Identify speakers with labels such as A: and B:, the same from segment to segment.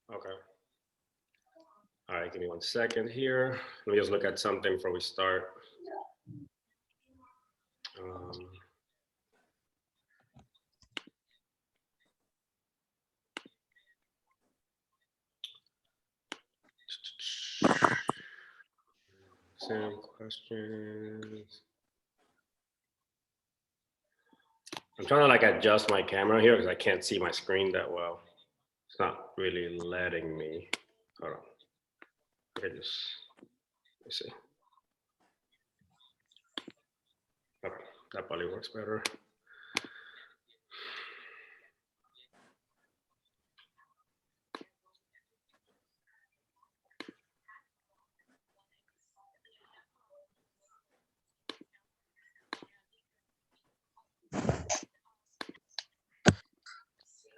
A: Okay. All right, give me 1 second here. Let me just look at something before we start. Um, Sam questions. I'm trying to like adjust my camera here because I can't see my screen that well. It's not really letting me. Hold on. Okay, just let me see. Okay, that probably works better.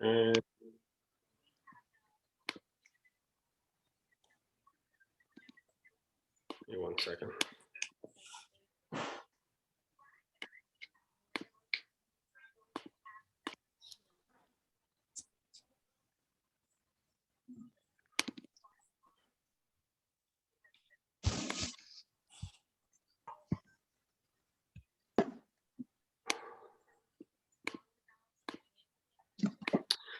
A: And give me 1 second.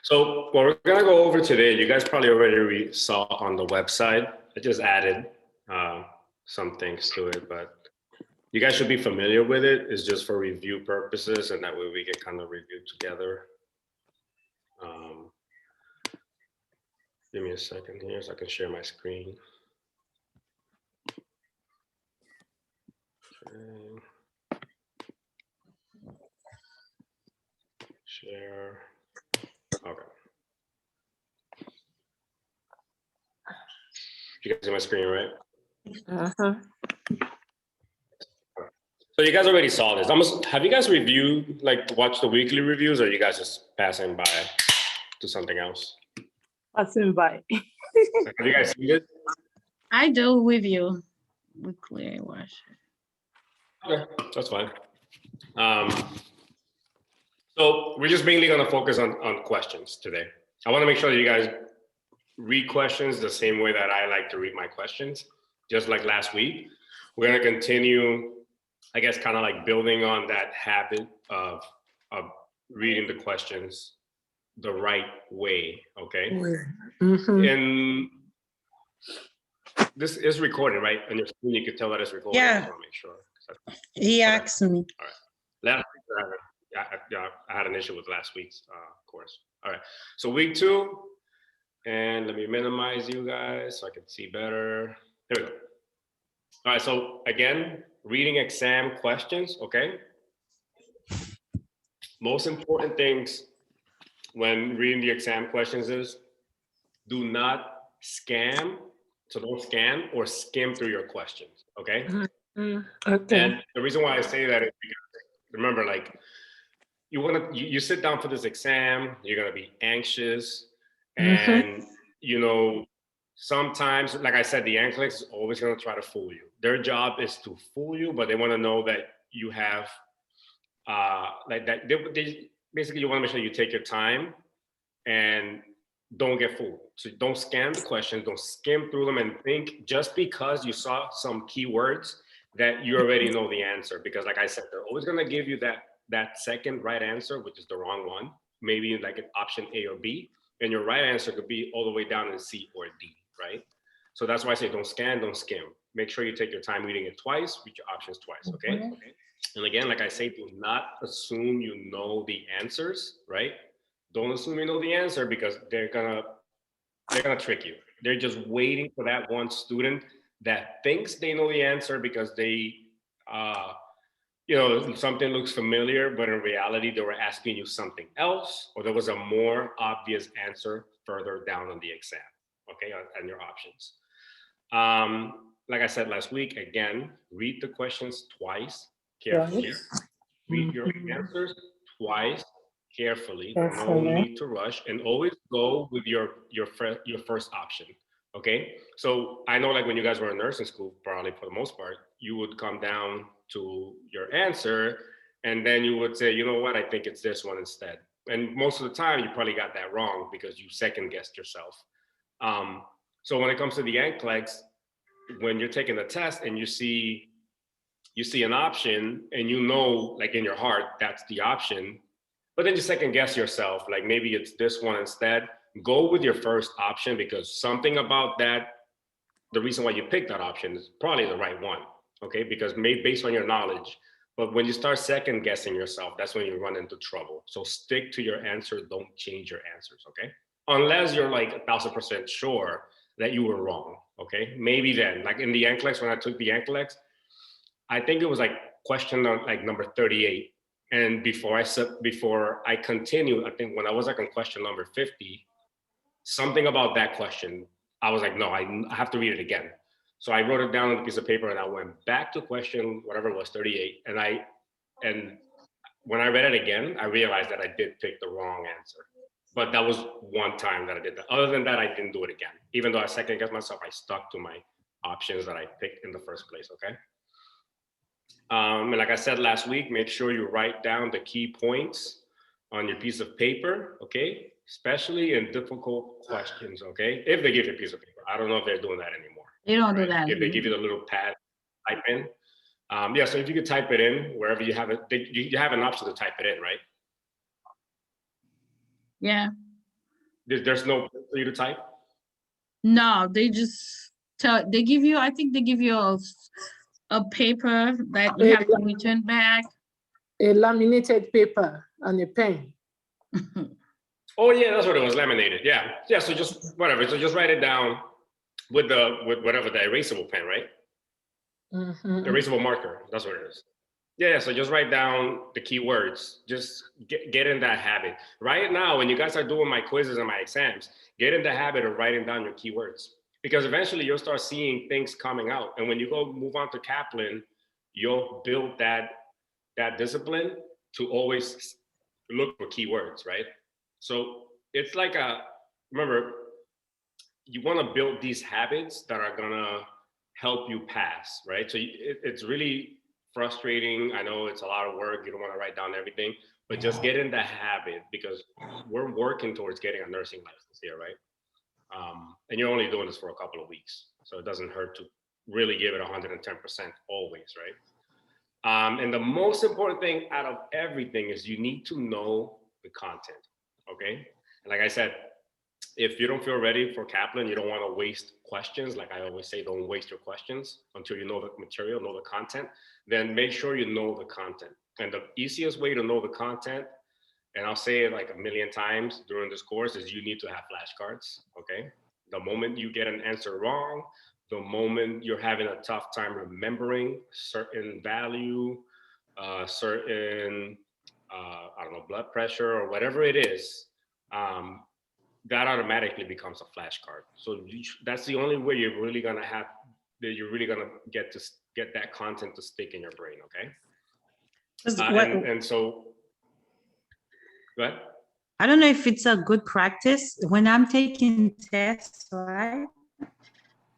A: So what we're gonna go over today, you guys probably already saw on the website. I just added some things to it, but you guys should be familiar with it. It's just for review purposes, and that way we can kind of review together. Give me a second here so I can share my screen. Okay. Share. Okay. You guys see my screen, right?
B: Uh-huh.
A: So you guys already saw this. Have you guys reviewed, like watched the weekly reviews, or are you guys just passing by to something else?
B: Passing by.
A: Have you guys seen it?
C: I do with you. Weekly watch.
A: Okay, that's fine. So we're just mainly going to focus on questions today. I want to make sure that you guys read questions the same way that I like to read my questions, just like last week. We're going to continue, I guess, kind of like building on that habit of reading the questions the right way, okay?
B: Mm-hmm.
A: And this is recorded, right? On your screen, you can tell that it's recorded.
C: Yeah.
A: I just want to make sure.
C: He asked me.
A: All right. Last week, I had an issue with last week's course. All right. So week 2, and let me minimize you guys so I can see better. Here we go. All right. So again, reading exam questions. Okay. Most important things when reading the exam questions is do not scam. So don't scan or skim through your questions. Okay.
B: Mm-hmm. Okay.
A: And the reason why I say that is because remember, like, you sit down for this exam, you're gonna be anxious, and sometimes, like I said, the NCLEX is always gonna try to fool you. Their job is to fool you, but they want to know that you have like that. They basically, you want to make sure you take your time and don't get fooled. So don't scan the questions, don't skim through them and think just because you saw some keywords that you already know the answer. Because like I said, they're always gonna give you that second right answer, which is the wrong one, maybe like an option A or B, and your right answer could be all the way down in C or D, right? So that's why I say don't scan, don't skim. Make sure you take your time reading it twice, read your options twice, okay? Okay. And again, like I say, do not assume you know the answers, right? Don't assume you know the answer because they're gonna trick you. They're just waiting for that one student that thinks they know the answer because they something looks familiar, but in reality, they were asking you something else, or there was a more obvious answer further down on the exam, okay, and your options. Like I said last week, again, read the questions twice carefully. Read your answers twice carefully. No need to rush, and always go with your first option. Okay, so I know, like when you guys were in nursing school, probably for the most part, you would come down to your answer, and then you would say, you know what, I think it's this one instead. And most of the time, you probably got that wrong because you second guessed yourself. So when it comes to the NCLEX, when you're taking the test and you see an option and you know, like in your heart, that's the option, but then you second guess yourself, like maybe it's this one instead. Go with your first option because something about that, the reason why you picked that option is probably the right one, okay? Because based on your knowledge. But when you start second guessing yourself, that's when you run into trouble. So stick to your answer, don't change your answers, okay? Unless you're like 1,000% sure that you were wrong, okay? Maybe then, like in the NCLEX, when I took the NCLEX, I think it was like question like number 38. And before I continued, I think when I was like on question number 50, something about that question, I was like, no, I have to read it again. So I wrote it down on a piece of paper and I went back to question, whatever it was, 38. And when I read it again, I realized that I did pick the wrong answer. But that was one time that I did that. Other than that, I didn't do it again. Even though I second guessed myself, I stuck to my options that I picked in the first place, okay? And like I said last week, make sure you write down the key points on your piece of paper, okay? Especially in difficult questions, okay? If they give you a piece of paper. I don't know if they're doing that anymore.
C: They don't do
A: right?
C: that.
A: If they give you the little pad, type in. Yeah, so if you could type it in wherever you have it, you have an option to type it in, right?
C: Yeah.
A: There's no place for you to type?
C: No, they just they give you, I think they give you a paper that you have to return back.
B: A laminated paper and a pen.
A: Oh yeah, that's what it was, laminated. Yeah, yeah. So just whatever. So just write it down with whatever, the erasable pen, right?
B: Mhm.
A: Erasable marker. That's what it is. Yeah. So just write down the keywords. Just get in that habit. Right now, when you guys are doing my quizzes and my exams, get in the habit of writing down your keywords because eventually you'll start seeing things coming out. And when you go move on to Kaplan, you'll build that discipline to always look for keywords, right? So it's like remember, you want to build these habits that are gonna help you pass, right? So it's really frustrating. I know it's a lot of work. You don't want to write down everything, but just get in the habit because we're working towards getting a nursing license here, right? And you're only doing this for a couple of weeks, so it doesn't hurt to really give it 110% always, right? And the most important thing out of everything is you need to know the content, okay? And like I said, if you don't feel ready for Kaplan, you don't want to waste questions. Like I always say, don't waste your questions until you know the material, know the content. Then make sure you know the content. And the easiest way to know the content, and I'll say it like a million times during this course, is you need to have flashcards, okay? The moment you get an answer wrong, the moment you're having a tough time remembering certain value, certain, I don't know, blood pressure or whatever it is, that automatically becomes a flashcard. So that's the only way you're really gonna get that content to stick in your brain, okay? And so, go ahead.
D: I don't know if it's a good practice. When I'm taking tests, right?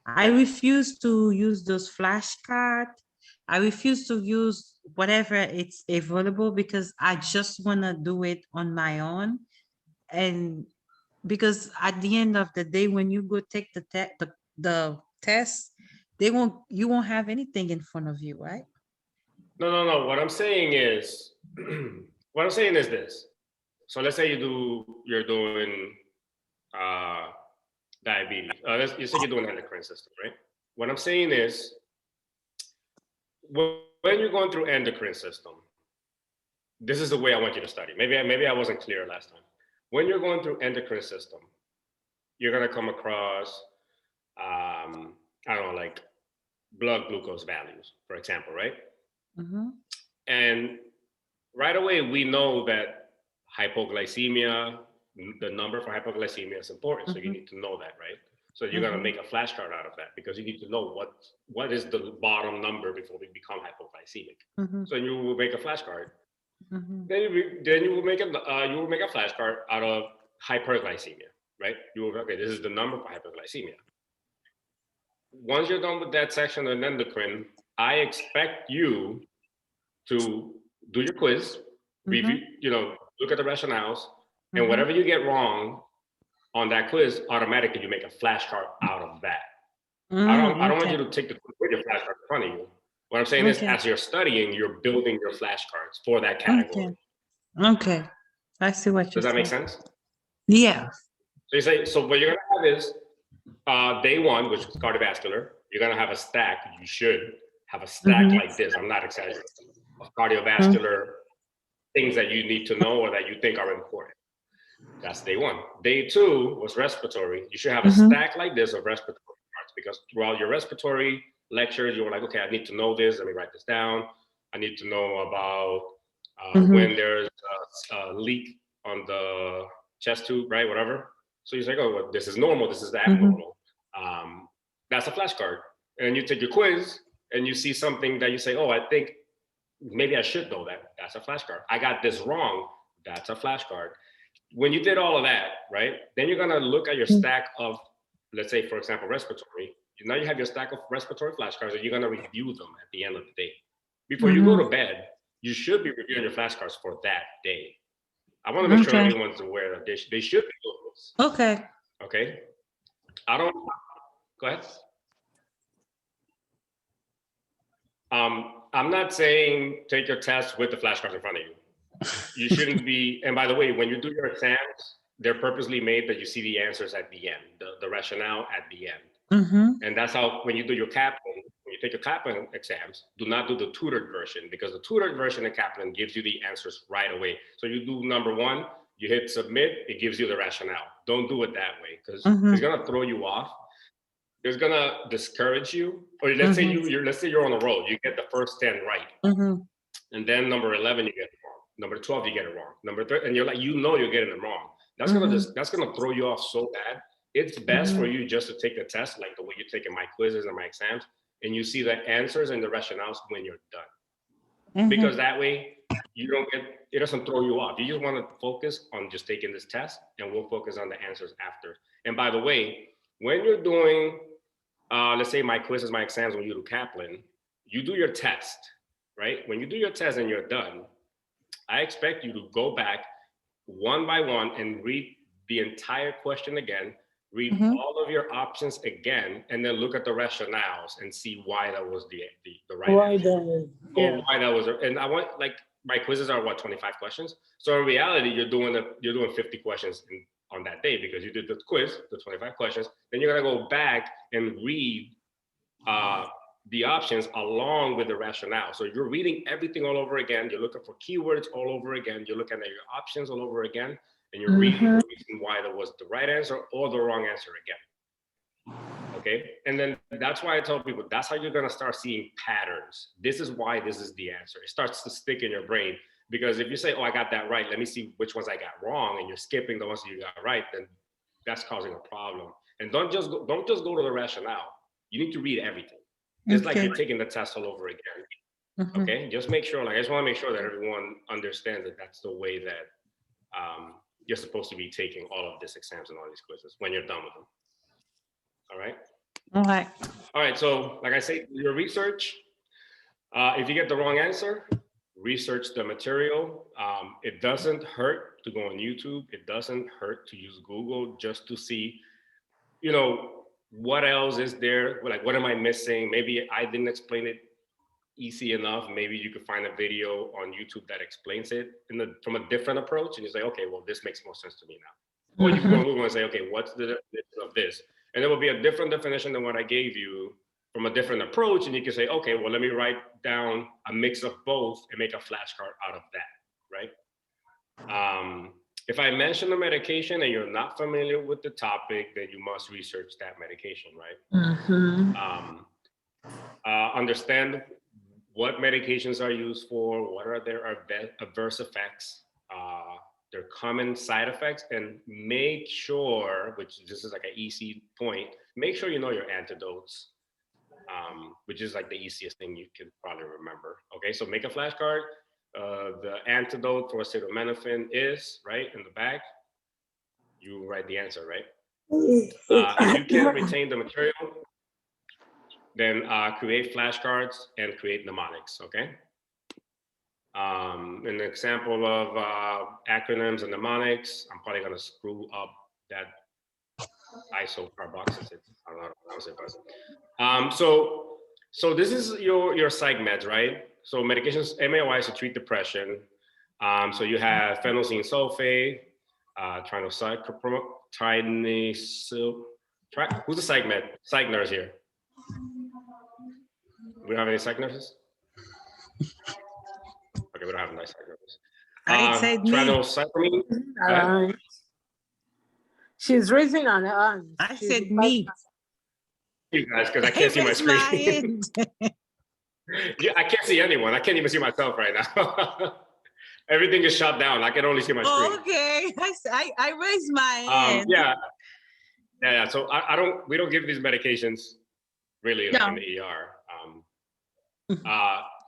D: I refuse to use those flashcards. I refuse to use whatever it's available because I just want to do it on my own. And because at the end of the day, when you go take the test, you won't have anything in front of you, right?
A: No. What I'm saying is, this. So let's say you're doing diabetes. You say you're doing endocrine system, right? What I'm saying is, when you're going through endocrine system, this is the way I want you to study. Maybe I wasn't clear last time. When you're going through endocrine system, you're gonna come across, I don't know, like blood glucose values, for example, right?
D: Mm-hmm.
A: And right away, we know that hypoglycemia, the number for hypoglycemia is important. So you need to know that, right? So you're gonna make a flashcard out of that because you need to know what is the bottom number before we become hypoglycemic. So you will make a flashcard. Then you will make a flashcard out of hyperglycemia, right? You will, okay, this is the number for hyperglycemia. Once you're done with that section on endocrine, I expect you to do your quiz, review, look at the rationales, and whatever you get wrong, on that quiz, automatically you make a flashcard out of that. I don't want you to take the quiz with your flashcard in front of you. What I'm saying is, as you're studying, you're building your flashcards for that category.
D: Okay. I see what you're saying.
A: Does that make sense?
D: Yeah.
A: So you say, so what you're gonna have is day one, which is cardiovascular. You're gonna have a stack. You should have a stack like this. I'm not exaggerating. Of cardiovascular things that you need to know or that you think are important. That's day one. Day two was respiratory. You should have a stack like this of respiratory parts, because throughout your respiratory lectures, you were like, okay, I need to know this. Let me write this down. I need to know about when there's a leak on the chest tube, right? Whatever. So you're like, oh, well, this is normal. This is abnormal. That's a flashcard. And then you take your quiz and you see something that you say, oh, I think maybe I should know that. That's a flashcard. I got this wrong. That's a flashcard. When you did all of that, right, then you're gonna look at your stack of, let's say, for example, respiratory. Now you have your stack of respiratory flashcards, and you're gonna review them at the end of the day. Before you go to bed, you should be reviewing your flashcards for that day. I want to make sure everyone's aware that they should be doing this.
D: Okay.
A: Okay. Go ahead. I'm not saying take your test with the flashcards in front of you. You shouldn't be, and by the way, when you do your exams, they're purposely made that you see the answers at the end, the rationale at the end. And that's how, when you do your Kaplan, when you take your Kaplan exams, do not do the tutored version, because the tutored version of Kaplan gives you the answers right away. So you do number one, you hit submit, it gives you the rationale. Don't do it that way, because it's gonna throw you off. It's gonna discourage you. Or let's say you're on a roll, you get the first 10 right. And then number 11, you get it wrong. Number 12, you get it wrong. Number 13, and you're like, you're getting it wrong. That's gonna throw you off so bad. It's best for you just to take the test, like the way you're taking my quizzes and my exams, and you see the answers and the rationales when you're done. Because that way it doesn't throw you off. You just want to focus on just taking this test, and we'll focus on the answers after. And by the way, when you're doing, let's say my quizzes, my exams, when you do Kaplan, you do your test, right? When you do your test and you're done, I expect you to go back one by one and read the entire question again, read all of your options again, and then look at the rationales and see why that was the right answer. Why that was, and I want, like, my quizzes are 25 questions. So in reality, you're doing 50 questions on that day, because you did the quiz, the 25 questions. Then you're gonna go back and read the options along with the rationale. So you're reading everything all over again. You're looking for keywords all over again. You're looking at your options all over again, and you're reading the reason why that was the right answer or the wrong answer again. Okay, and then that's why I tell people, that's how you're gonna start seeing patterns. This is why this is the answer. It starts to stick in your brain, because if you say, oh, I got that right, let me see which ones I got wrong, and you're skipping the ones you got right, then that's causing a problem. And don't just go to the rationale. You need to read everything. It's like you're taking the test all over again. Okay, just make sure, like, I just want to make sure that everyone understands that that's the way that you're supposed to be taking all of these exams and all these quizzes when you're done with them. All right. All right. So, like I say, your research. If you get the wrong answer, research the material. It doesn't hurt to go on YouTube. It doesn't hurt to use Google just to see, what else is there? Like, what am I missing? Maybe I didn't explain it easy enough. Maybe you could find a video on YouTube that explains it from a different approach, and you say, okay, well, this makes more sense to me now. Or you can go on Google and say, okay, what's the definition of this? And there will be a different definition than what I gave you from a different approach, and you can say, okay, well, let me write down a mix of both and make a flashcard out of that, right? If I mention a medication and you're not familiar with the topic, then you must research that medication, right? Understand what medications are used for, what are their adverse effects, their common side effects, and make sure, which this is like an easy point, make sure you know your antidotes, which is like the easiest thing you can probably remember. Okay, so make a flashcard. The antidote for acetaminophen is, right, in the back. You write the answer, right? If you can retain the material, then create flashcards and create mnemonics, okay? An example of acronyms and mnemonics, I'm probably gonna screw up that isocarboxylate. I don't know how to pronounce it, but so this is your psych meds, right? So medications, MAOIs to treat depression. So you have phenyl sulfate, who's the psych nurse here? We don't have any psych nurses? Okay, we don't have any psych nurses.
D: I said me.
A: Trianocyclamine.
B: She's raising her hand.
D: I
B: She's
D: said me.
A: You guys, because I can't see my
D: raised
A: screen.
D: hand.
A: Yeah, I can't see anyone. I can't even see myself right now. Everything is shut down. I can only see my screen.
D: Okay, I raised my hand.
A: Yeah. So we don't give these medications really in the ER.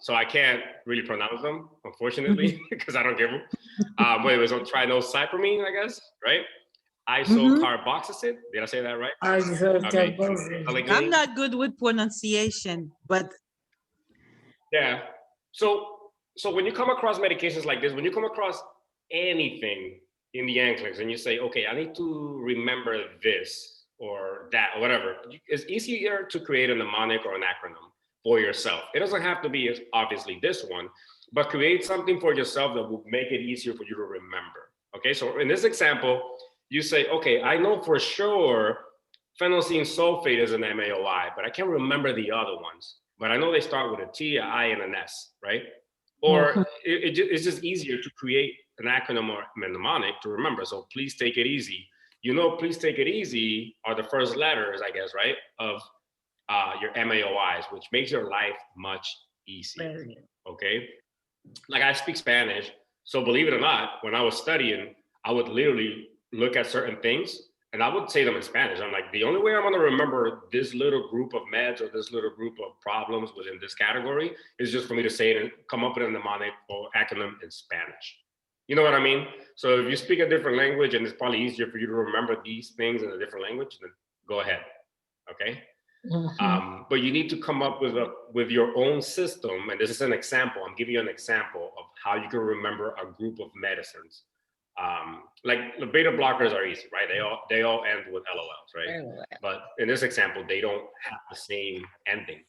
A: So I can't really pronounce them, unfortunately, because I don't give them. But it was on trianocyclamine, I guess, right? Isocarboxylate. Did I say that right?
B: Isocarboxylate.
D: I'm not good with pronunciation, but
A: yeah. So when you come across medications like this, when you come across anything in the NCLEX and you say, okay, I need to remember this or that or whatever, it's easier to create a mnemonic or an acronym for yourself. It doesn't have to be obviously this one, but create something for yourself that will make it easier for you to remember. Okay, so in this example, you say, okay, I know for sure phenyl sulfate is an MAOI, but I can't remember the other ones. But I know they start with a T, an I, and an S, right? Or it's just easier to create an acronym or mnemonic to remember. So please take it easy. Please take it easy are the first letters, I guess, right, of your MAOIs, which makes your life much easier, okay? Like I speak Spanish, so believe it or not, when I was studying, I would literally look at certain things and I would say them in Spanish. I'm like, the only way I'm gonna remember this little group of meds or this little group of problems within this category is just for me to say it and come up with a mnemonic or acronym in Spanish. You know what I mean? So if you speak a different language and it's probably easier for you to remember these things in a different language, then go ahead, okay? But you need to come up with your own system. And this is an example. I'm giving you an example of how you can remember a group of medicines. Like the beta blockers are easy, right? They all end with LOLs, right? But in this example, they don't have the same ending.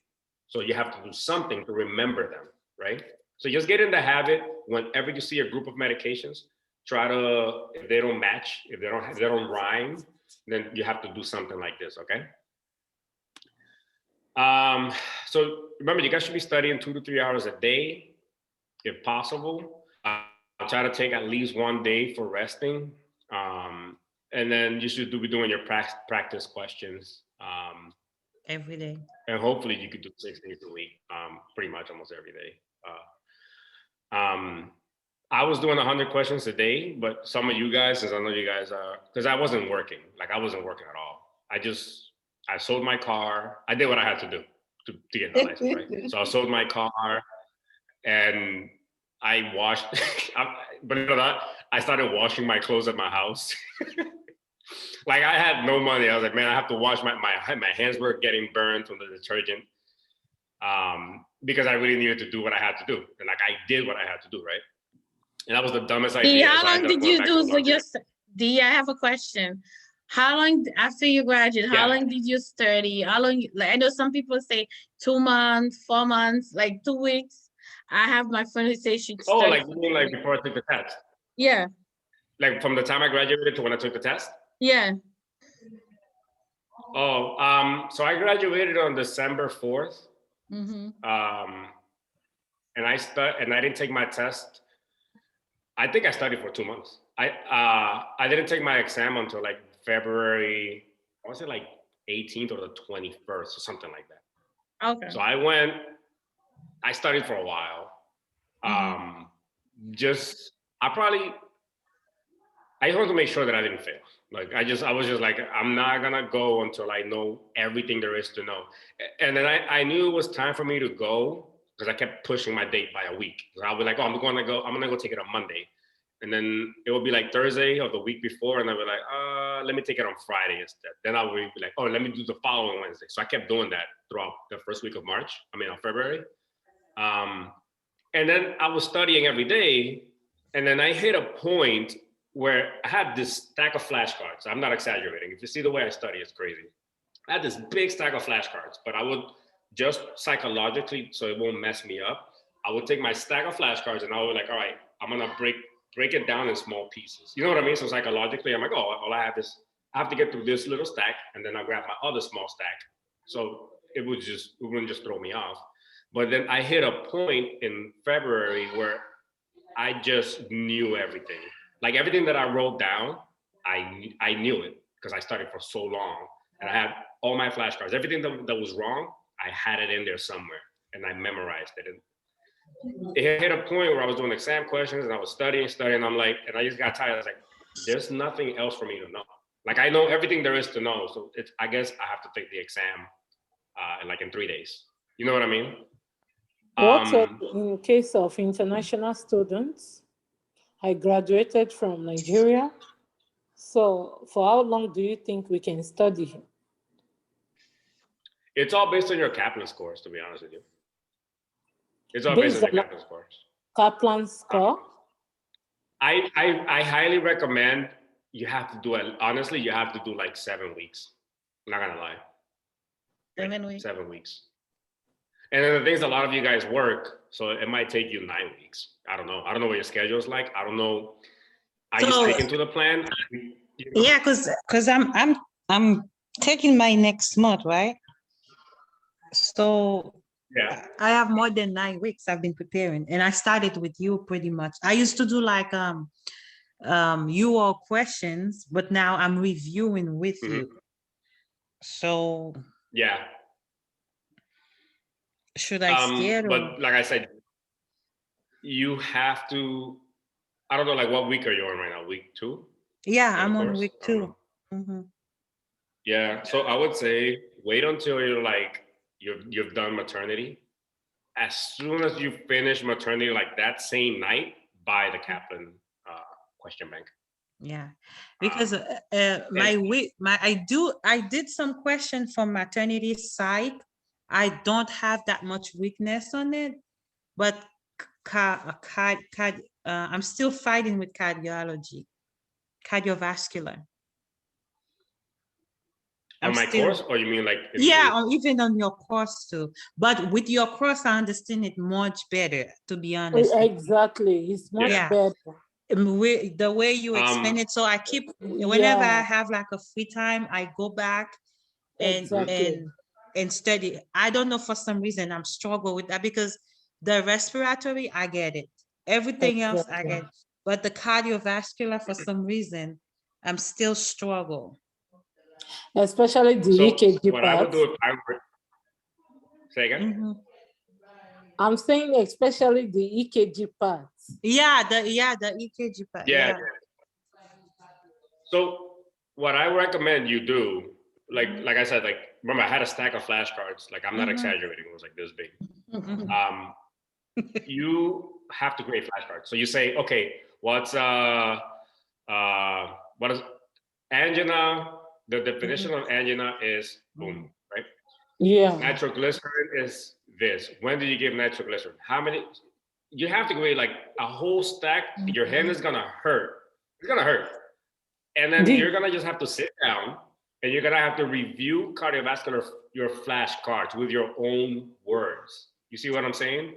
A: So you have to do something to remember them, right? So just get in the habit whenever you see a group of medications, try to, if they don't match, if they don't rhyme, then you have to do something like this, okay? So remember, you guys should be studying 2 to 3 hours a day, if possible. Try to take at least one day for resting. And then you should be doing your practice questions.
D: every day.
A: And hopefully you could do 6 days a week, pretty much almost every day. I was doing 100 questions a day, but some of you guys, since I know you guys are, because I wasn't working, I wasn't working at all. I sold my car. I did what I had to do to get my license, right? So I sold my car and I washed, believe it or not, I started washing my clothes at my house. Like I had no money. I was like, man, I have to wash my hands were getting burned from the detergent because I really needed to do what I had to do. And like I did what I had to do, right? And that was the dumbest idea.
C: How long did you do for your, D, I have a question. How long after you graduated, how long did you study? How long, like I know some people say 2 months, 4 months, like 2 weeks. I have my friend who says she
A: studied. Oh, like you mean like before I took the test?
C: Yeah.
A: Like from the time I graduated to when I took the test?
C: Yeah.
A: Oh, so I graduated on December 4th.
C: Mm-hmm.
A: And I didn't take my test. I think I studied for 2 months. I didn't take my exam until like February, I want to say like 18th or the 21st or something like that.
C: Okay.
A: So I studied for a while. I just wanted to make sure that I didn't fail. Like I was just like, I'm not gonna go until I know everything there is to know. And then I knew it was time for me to go because I kept pushing my date by a week. So I was like, oh, I'm gonna go take it on Monday. And then it would be like Thursday of the week before, and I'd be like, let me take it on Friday instead. Then I would be like, oh, let me do the following Wednesday. So I kept doing that throughout the first week of February. And then I was studying every day, and then I hit a point where I had this stack of flashcards. I'm not exaggerating. If you see the way I study, it's crazy. I had this big stack of flashcards, but I would just psychologically, so it won't mess me up, I would take my stack of flashcards and I would like, all right, I'm gonna break it down in small pieces. You know what I mean? So psychologically, I'm like, oh, all I have is, I have to get through this little stack and then I'll grab my other small stack. So it wouldn't just throw me off. But then I hit a point in February where I just knew everything. Like everything that I wrote down, I knew it because I studied for so long. And I had all my flashcards. Everything that was wrong, I had it in there somewhere and I memorized it. And it hit a point where I was doing exam questions and I was studying. I'm like, and I just got tired. I was like, there's nothing else for me to know. Like I know everything there is to know. So I guess I have to take the exam in 3 days. You know what I mean?
B: What in case of international students? I graduated from Nigeria. So for how long do you think we can study?
A: It's all based on your Kaplan scores, to be honest with you. It's all based on your Kaplan scores.
B: Kaplan score?
A: I highly recommend you have to do it. Honestly, you have to do like 7 weeks. I'm not gonna lie.
C: 7 weeks.
A: 7 weeks. And then the things a lot of you guys work, so it might take you 9 weeks. I don't know. I don't know what your schedule is like. I don't know. Are you sticking to the plan? You know?
D: Yeah, because I'm taking my next month, right? So
A: yeah,
D: I have more than 9 weeks I've been preparing, and I started with you pretty much. I used to do like you all questions, but now I'm reviewing with you. So
A: yeah.
D: should I schedule?
A: But like I said, you have to. I don't know, like what week are you on right now? Week 2?
D: Yeah, I'm on week 2.
A: Yeah, so I would say wait until you've done maternity. As soon as you finish maternity, like that same night, buy the Kaplan question bank.
D: Yeah, because I did some question from maternity side. I don't have that much weakness on it, but I'm still fighting with cardiovascular.
A: On my course, or you mean like?
D: Yeah, even on your course too. But with your course, I understand it much better, to be honest.
B: Exactly, it's much better.
D: The way you explain it, so I keep, whenever I have like a free time, I go back and study. I don't know, for some reason I'm struggling with that, because the respiratory, I get it. Everything else I get, but the cardiovascular, for some reason, I'm still struggle.
B: Especially the EKG
A: what
B: part.
A: I would do if I were, say again?
B: I'm saying especially the EKG part.
D: Yeah, the EKG part.
A: Yeah. So what I recommend you do, like I said, like remember I had a stack of flashcards. Like I'm not exaggerating. It was like this big. You have to create flashcards. So you say, okay, what is angina? The definition of angina is boom, right?
B: Yeah.
A: Nitroglycerin is this. When do you give nitroglycerin? How many? You have to create like a whole stack. Your hand is gonna hurt. It's gonna hurt. And then you're gonna just have to sit down and you're gonna have to review cardiovascular, your flashcards with your own words. You see what I'm saying?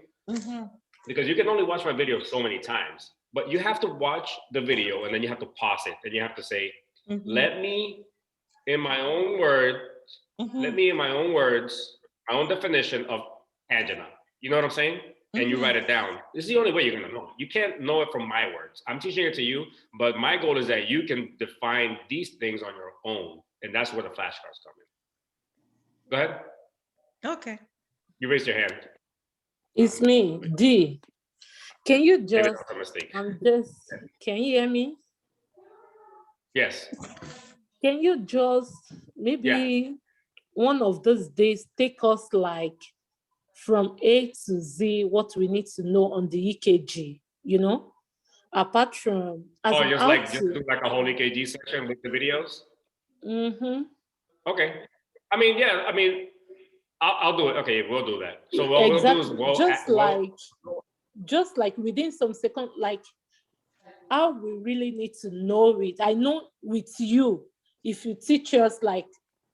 A: Because you can only watch my video so many times, but you have to watch the video and then you have to pause it and you have to say, let me, in my own words, my own definition of angina. You know what I'm saying? And you write it down. This is the only way you're gonna know. You can't know it from my words. I'm teaching it to you, but my goal is that you can define these things on your own. And that's where the flashcards come in. Go ahead.
D: Okay.
A: You raised your hand.
B: It's me, D. Can you just, can you hear me?
A: Yes.
B: Can you just, maybe one of those days, take us like from A to Z, what we need to know on the EKG, you know? Apart from...
A: just do like a whole EKG section with the videos? Okay. I'll do it. Okay, we'll do that. So what we'll do is
B: just like within some second, like how we really need to know it. I know with you, if you teach us like,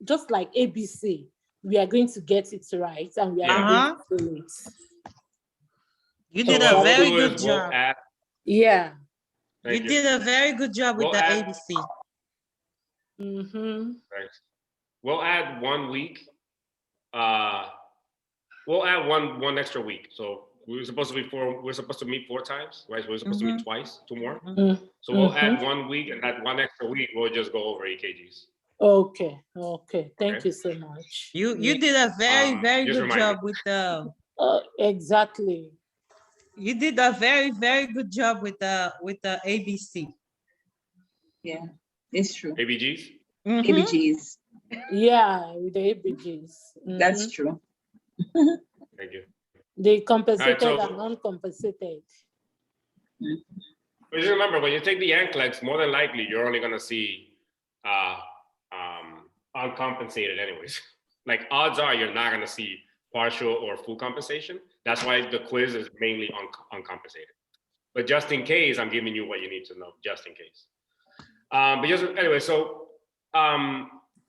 B: just like ABC, we are going to get it right and we are
A: Yeah.
B: going to do it.
D: You
A: So
D: did
A: what
D: a
A: we'll
D: very
A: do
D: good
A: is we'll
D: job.
A: add.
B: Yeah.
D: You
A: Thank you.
D: did a very good job with
A: We'll
D: the
A: add-
D: ABC.
B: Mm-hmm.
A: Thanks. We'll add 1 week. We'll add one extra week. So we're supposed to meet 4 times, right? So we're supposed to meet twice, 2 more.
B: Mm-hmm.
A: So we'll add 1 week, and that 1 extra week we'll just go over EKGs.
B: Okay. Thank
A: Okay.
B: you so much.
D: You did a very
A: Just
D: good
A: remind
D: job
A: me.
D: with the.
B: Exactly.
D: You did a very good job with the ABC.
E: Yeah, it's true.
A: ABGs?
D: Mhm.
E: ABGs,
B: Yeah, with the ABGs.
E: that's
B: Mhm.
E: true.
A: Thank you.
B: The compensated
A: so-
B: and non-compensated.
A: But just remember, when you take the NCLEX, more than likely you're only gonna see uncompensated anyways. Like odds are you're not gonna see partial or full compensation. That's why the quiz is mainly uncompensated. But just in case, I'm giving you what you need to know, just in case. But just anyway, so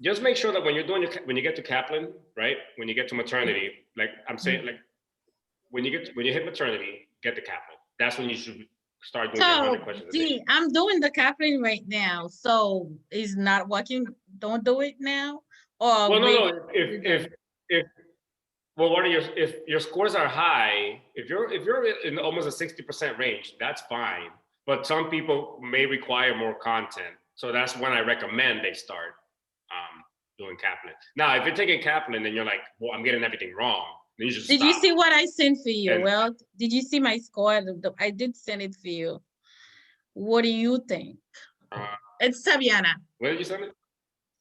A: just make sure that when you're doing when you get to Kaplan, right? When you get to maternity, like I'm saying, like when you hit maternity, get to Kaplan. That's when you should start doing your 100
C: So,
A: questions a day.
C: I'm doing the Kaplan right now. So it's not working. Don't do it now. Or
A: Well,
C: wait.
A: no. If well, what are if your scores are high, if you're in almost a 60% range, that's fine. But some people may require more content, so that's when I recommend they start doing Kaplan. Now, if you're taking Kaplan and you're like, well, I'm getting everything wrong, then you should
C: Did you
A: stop.
C: see what I sent for you?
A: And-
C: Well, did you see my score? I did send it for you. What do you think? It's Sabiana.
A: Where did you send it?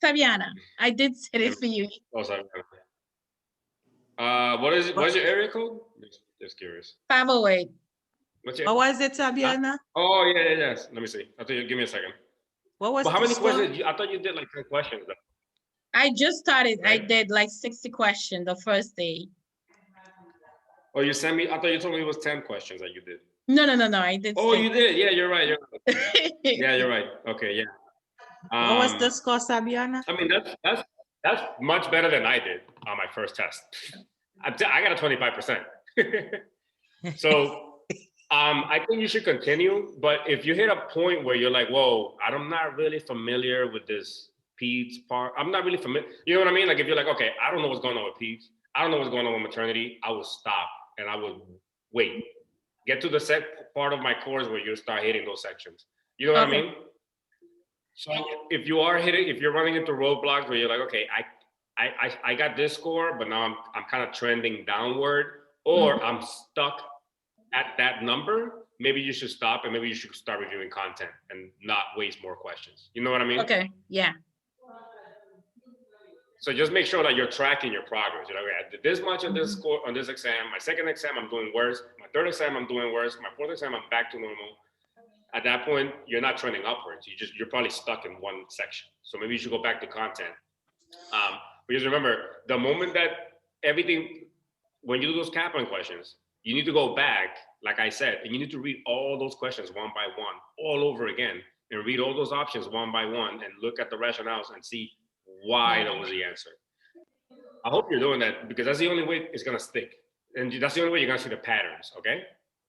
C: Sabiana. I did send it for you.
A: Oh, sorry. What's your area code? Just curious.
C: 508.
A: What's your?
D: What was it, Sabiana?
A: Oh yeah, yes. Let me see. Give me a second.
D: What was
A: But how
D: the
A: many
D: score?
A: questions? I thought you did like 10 questions. Though.
C: I just started. I
A: Right.
C: did like 60 questions the first day.
A: Oh, you sent me. I thought you told me it was 10 questions that you did.
C: No. I did.
A: Oh,
C: 6.
A: you did. Yeah, you're right. Yeah, you're right. Okay, yeah.
D: What was the score, Sabiana?
A: I mean, that's much better than I did on my first test. I got a 25%. So I think you should continue. But if you hit a point where you're like, whoa, I'm not really familiar with this peds part. I'm not really familiar. You know what I mean? Like if you're like, okay, I don't know what's going on with peds. I don't know what's going on with maternity. I will stop and I would wait. Get to the set part of my course where you start hitting those sections. You know what
C: Okay.
A: I mean? So if you're running into roadblocks where you're like, okay, I got this score, but now I'm kind of trending downward, or I'm stuck at that number, maybe you should stop and maybe you should start reviewing content and not waste more questions. You know what I mean?
C: Okay. Yeah.
A: So just make sure that you're tracking your progress. You're like, okay, I did this much on this score on this exam. My second exam, I'm doing worse. My third exam, I'm doing worse. My fourth exam, I'm back to normal. At that point, you're not trending upwards. You're probably stuck in one section. So maybe you should go back to content. Because remember, the moment that when you do those Kaplan questions, you need to go back, like I said, and you need to read all those questions one by one, all over again, and read all those options one by one, and look at the rationales and see why that was the answer. I hope you're doing that because that's the only way it's gonna stick, and that's the only way you're gonna see the patterns. Okay,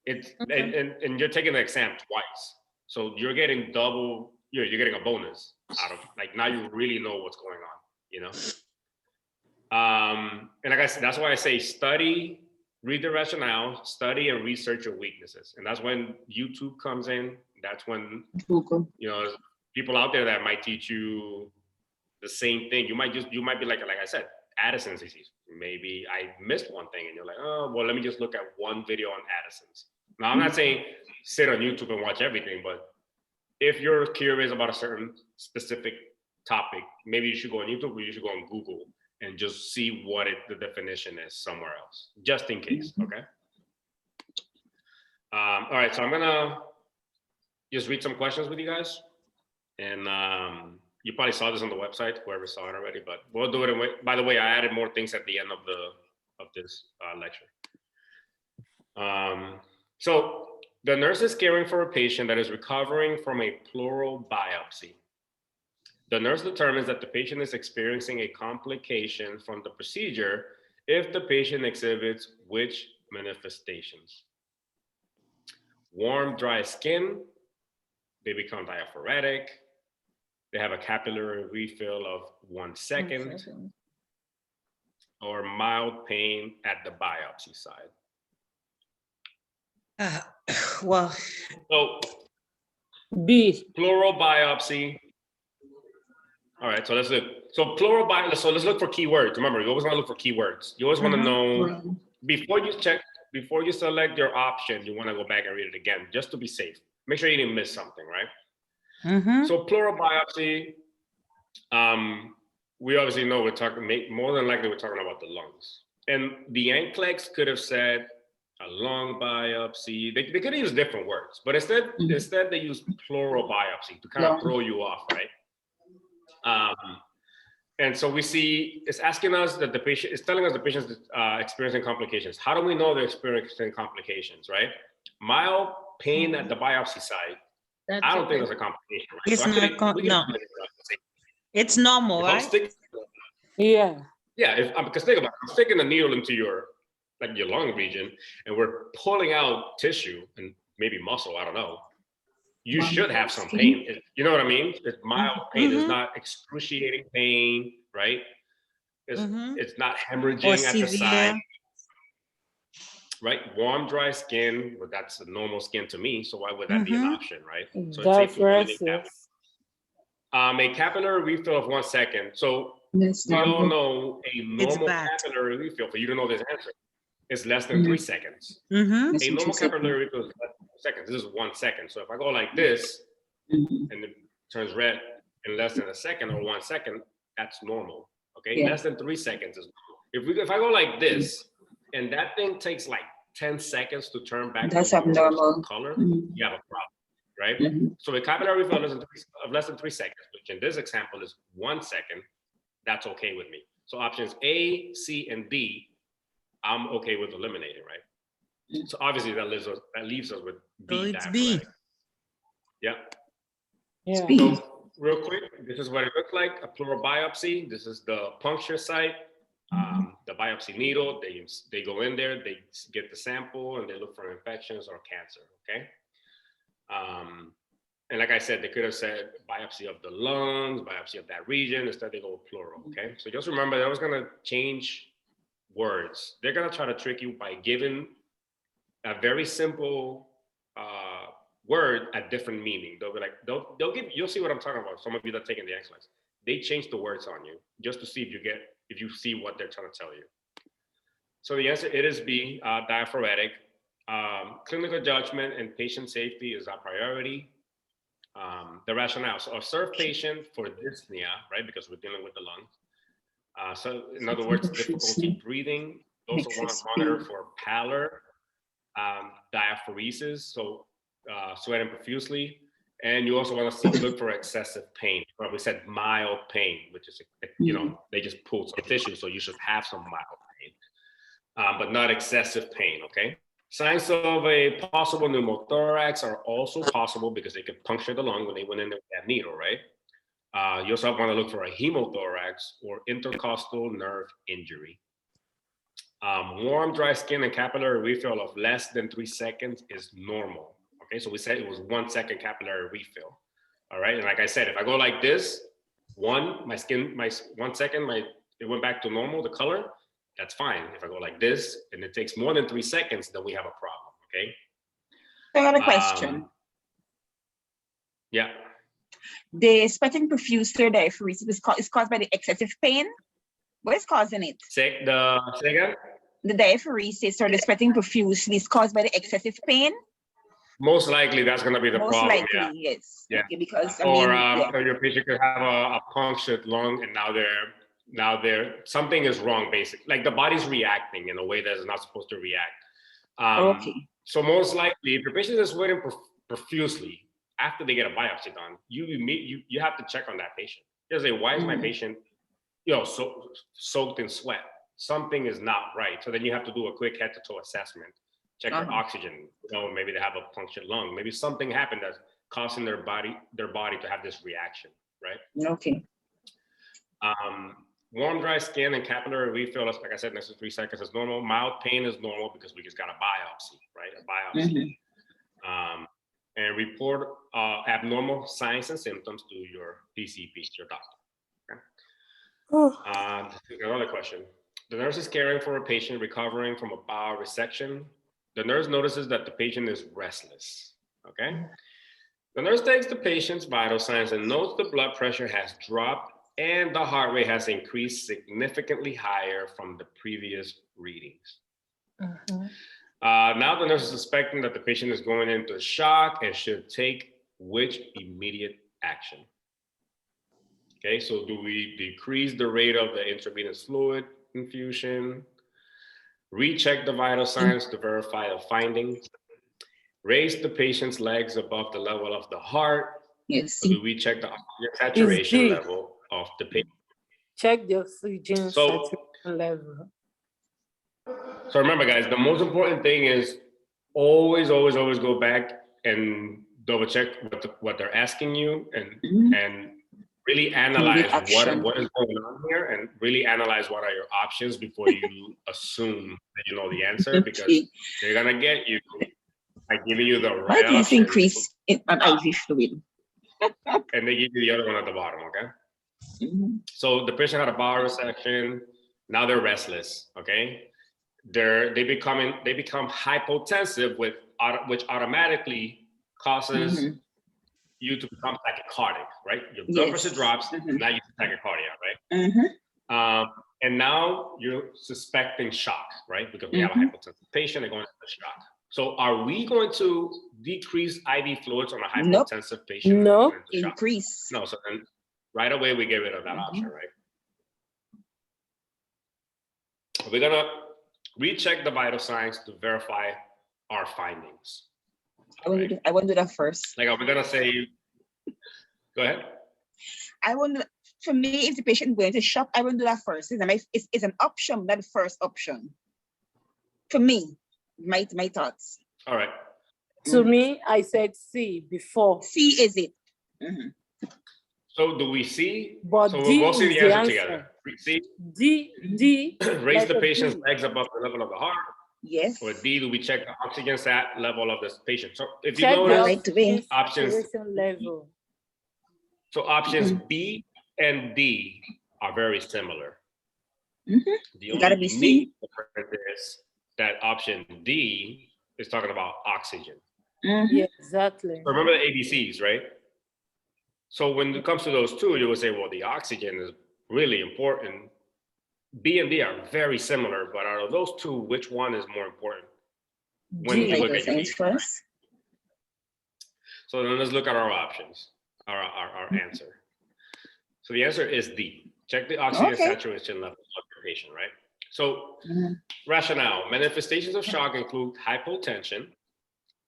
A: and you're taking the exam twice, so you're getting double. You're getting a bonus out of like now you really know what's going on. You know, and like I said, that's why I say study, read the rationale, study and research your weaknesses, and that's when YouTube comes in. That's when people out there that might teach you the same thing. You might be like I said, Addison's disease. Maybe I missed one thing and you're like, oh, well, let me just look at one video on Addison's. Now, I'm not saying sit on YouTube and watch everything, but if you're curious about a certain specific topic, maybe you should go on YouTube or you should go on Google and just see what the definition is somewhere else, just in case, okay? All right, so I'm gonna just read some questions with you guys. And you probably saw this on the website, whoever saw it already, but we'll do it. By the way, I added more things at the end of this lecture. So The nurse is caring for a patient that is recovering from a pleural biopsy. The nurse determines that the patient is experiencing a complication from the procedure if the patient exhibits which manifestations? Warm, dry skin, they become diaphoretic, they have a capillary refill of 1 second, or mild pain at the biopsy side.
D: Well,
A: So
B: B.
A: pleural biopsy. All right, so let's look. So pleural biopsy. So let's look for keywords. Remember, you always want to look for keywords. You always want to know before you check, before you select your option. You want to go back and read it again, just to be safe. Make sure you didn't miss something, right? So pleural biopsy. We obviously know we're talking. More than likely, we're talking about the lungs. And the NCLEX could have said a lung biopsy. They could have used different words, but instead they use pleural biopsy to kind of throw you off, right? And so we see it's asking us that the patient is telling us the patient's experiencing complications. How do we know they're experiencing complications, right? Mild pain at the biopsy site. I don't think it's a complication, right?
D: It's
A: so
D: not. No, it's normal, right?
B: Yeah.
A: Yeah, because think about it. I'm sticking a needle into your lung region, and we're pulling out tissue and maybe muscle. I don't know. You should have some pain. You know what I mean? It's mild pain. It's not excruciating pain, right? It's not hemorrhaging at the side, right? Warm, dry skin, but that's the normal skin to me. So why would that be an option, right? So it's safe to eliminate that one. A capillary refill of 1 second. So we all know a normal capillary refill, for you to know this answer, is less than 3 seconds. A normal capillary refill is less than 3 seconds. This is 1 second. So if I go like this and it turns red in less than a second or 1 second, that's normal. Okay, less than 3 seconds is normal. If I go like this and that thing takes like 10 seconds to turn back to abnormal color, you have a problem, right? So a capillary refill of less than 3 seconds, which in this example is 1 second, that's okay with me. So options A, C, and D, I'm okay with eliminating, right? So obviously that leaves us with B.
D: So it's B.
A: Yeah.
B: Yeah.
A: So real quick, this is what it looks like, a pleural biopsy. This is the puncture site, the biopsy needle. They go in there, they get the sample, and they look for infections or cancer, okay? And like I said, they could have said biopsy of the lungs, biopsy of that region. Instead, they go plural, okay? So just remember, they're always gonna change words. They're gonna try to trick you by giving a very simple word a different meaning. They'll be like, they'll give, you'll see what I'm talking about. Some of you that are taking the NCLEX, they change the words on you just to see if you see what they're trying to tell you. So the answer, it is B, diaphoretic. Clinical judgment and patient safety is our priority. The rationale, so observe patient for dyspnea, right? Because we're dealing with the lungs. So in other words, difficulty breathing. You also want to monitor for pallor, diaphoresis, so sweating profusely. And you also want to look for excessive pain. We said mild pain, which is, they just pulled some tissue, so you should have some mild pain, but not excessive pain, okay? Signs of a possible pneumothorax are also possible because they could puncture the lung when they went in there with that needle, right? You also want to look for a hemothorax or intercostal nerve injury. Warm, dry skin and capillary refill of less than 3 seconds is normal. Okay, so we said it was 1 second capillary refill. All right, and like I said, if I go like this, my 1 second, it went back to normal, the color, that's fine. If I go like this and it takes more than 3 seconds, then we have a problem, okay?
E: I got a question.
A: Yeah.
E: The sweating profuse diaphoresis is caused by the excessive pain? What is causing it?
A: Say again?
E: The diaphoresis or the sweating profusely is caused by the excessive pain?
A: Most likely that's going to be the problem.
E: Most likely,
A: yeah.
E: Yes.
A: Yeah.
E: Okay, because
A: your patient could have a punctured lung, and now something is wrong, basically. Like the body's reacting in a way that it's not supposed to react.
E: Okay.
A: So most likely, if your patient is sweating profusely after they get a biopsy done, you have to check on that patient. You say, why is my patient, soaked in sweat? Something is not right. So then you have to do a quick head-to-toe assessment check their oxygen. Maybe they have a punctured lung. Maybe something happened that's causing their body to have this reaction, right?
E: Okay.
A: Warm, dry skin and capillary refill, like I said, next to 3 seconds is normal. Mild pain is normal because we just got a biopsy, right? A biopsy. And report abnormal signs and symptoms to your PCP, your doctor. Okay? Another question. The nurse is caring for a patient recovering from a bowel resection. The nurse notices that the patient is restless, okay? The nurse takes the patient's vital signs and notes the blood pressure has dropped and the heart rate has increased significantly higher from the previous readings. Now the nurse is suspecting that the patient is going into shock and should take which immediate action? Okay, so do we decrease the rate of the intravenous fluid infusion? Recheck the vital signs to verify the findings? Raise the patient's legs above the level of the heart?
E: Yes.
A: So do we check the oxygen saturation level of the patient?
B: Check the oxygen saturation level.
A: So remember, guys, the most important thing is always go back and double check what they're asking you and really analyze what is going on here and really analyze what are your options before you assume that you know the answer, because they're gonna get you by giving you the right option.
E: Increase in IV fluid.
A: And they give you the other one at the bottom, okay? So the patient had a bowel resection, now they're restless, okay? They become hypotensive, which automatically causes you to become tachycardic, right? Your blood pressure drops, now you have tachycardia, right? And now you're suspecting shock, right? Because we have a hypotensive patient, they're going into shock. So are we going to decrease IV fluids on a hypotensive patient?
B: No.
E: Increase.
A: No, so then right away we get rid of that option, right? We're gonna recheck the vital signs to verify our findings.
E: I want to do that first.
A: Like, are we gonna say, go ahead?
E: For me, if the patient going to shock, I want to do that first. It's an option, not the first option. For me, my thoughts.
A: All right.
B: To me, I said C before.
E: C is it?
A: So do we see?
B: But
A: so
B: D
A: we'll go see
B: is
A: the answer together. C.
B: D.
A: Raise the patient's legs above the level of the heart.
E: Yes.
A: Or D, do we check the oxygen sat level of this patient? So if you
B: Check
A: notice,
B: the
A: options
B: level.
A: So options B and D are very similar. The only unique difference is that option D is talking about oxygen.
B: Yeah, exactly.
A: So remember the ABCs, right? So when it comes to those two, you would say, well, the oxygen is really important. B and D are very similar, but out of those two, which one is more important? When you look at your needs, first. So then let's look at our options, our answer. So the answer is D. Check the oxygen saturation level of your patient, right? So rationale, manifestations of shock include hypotension,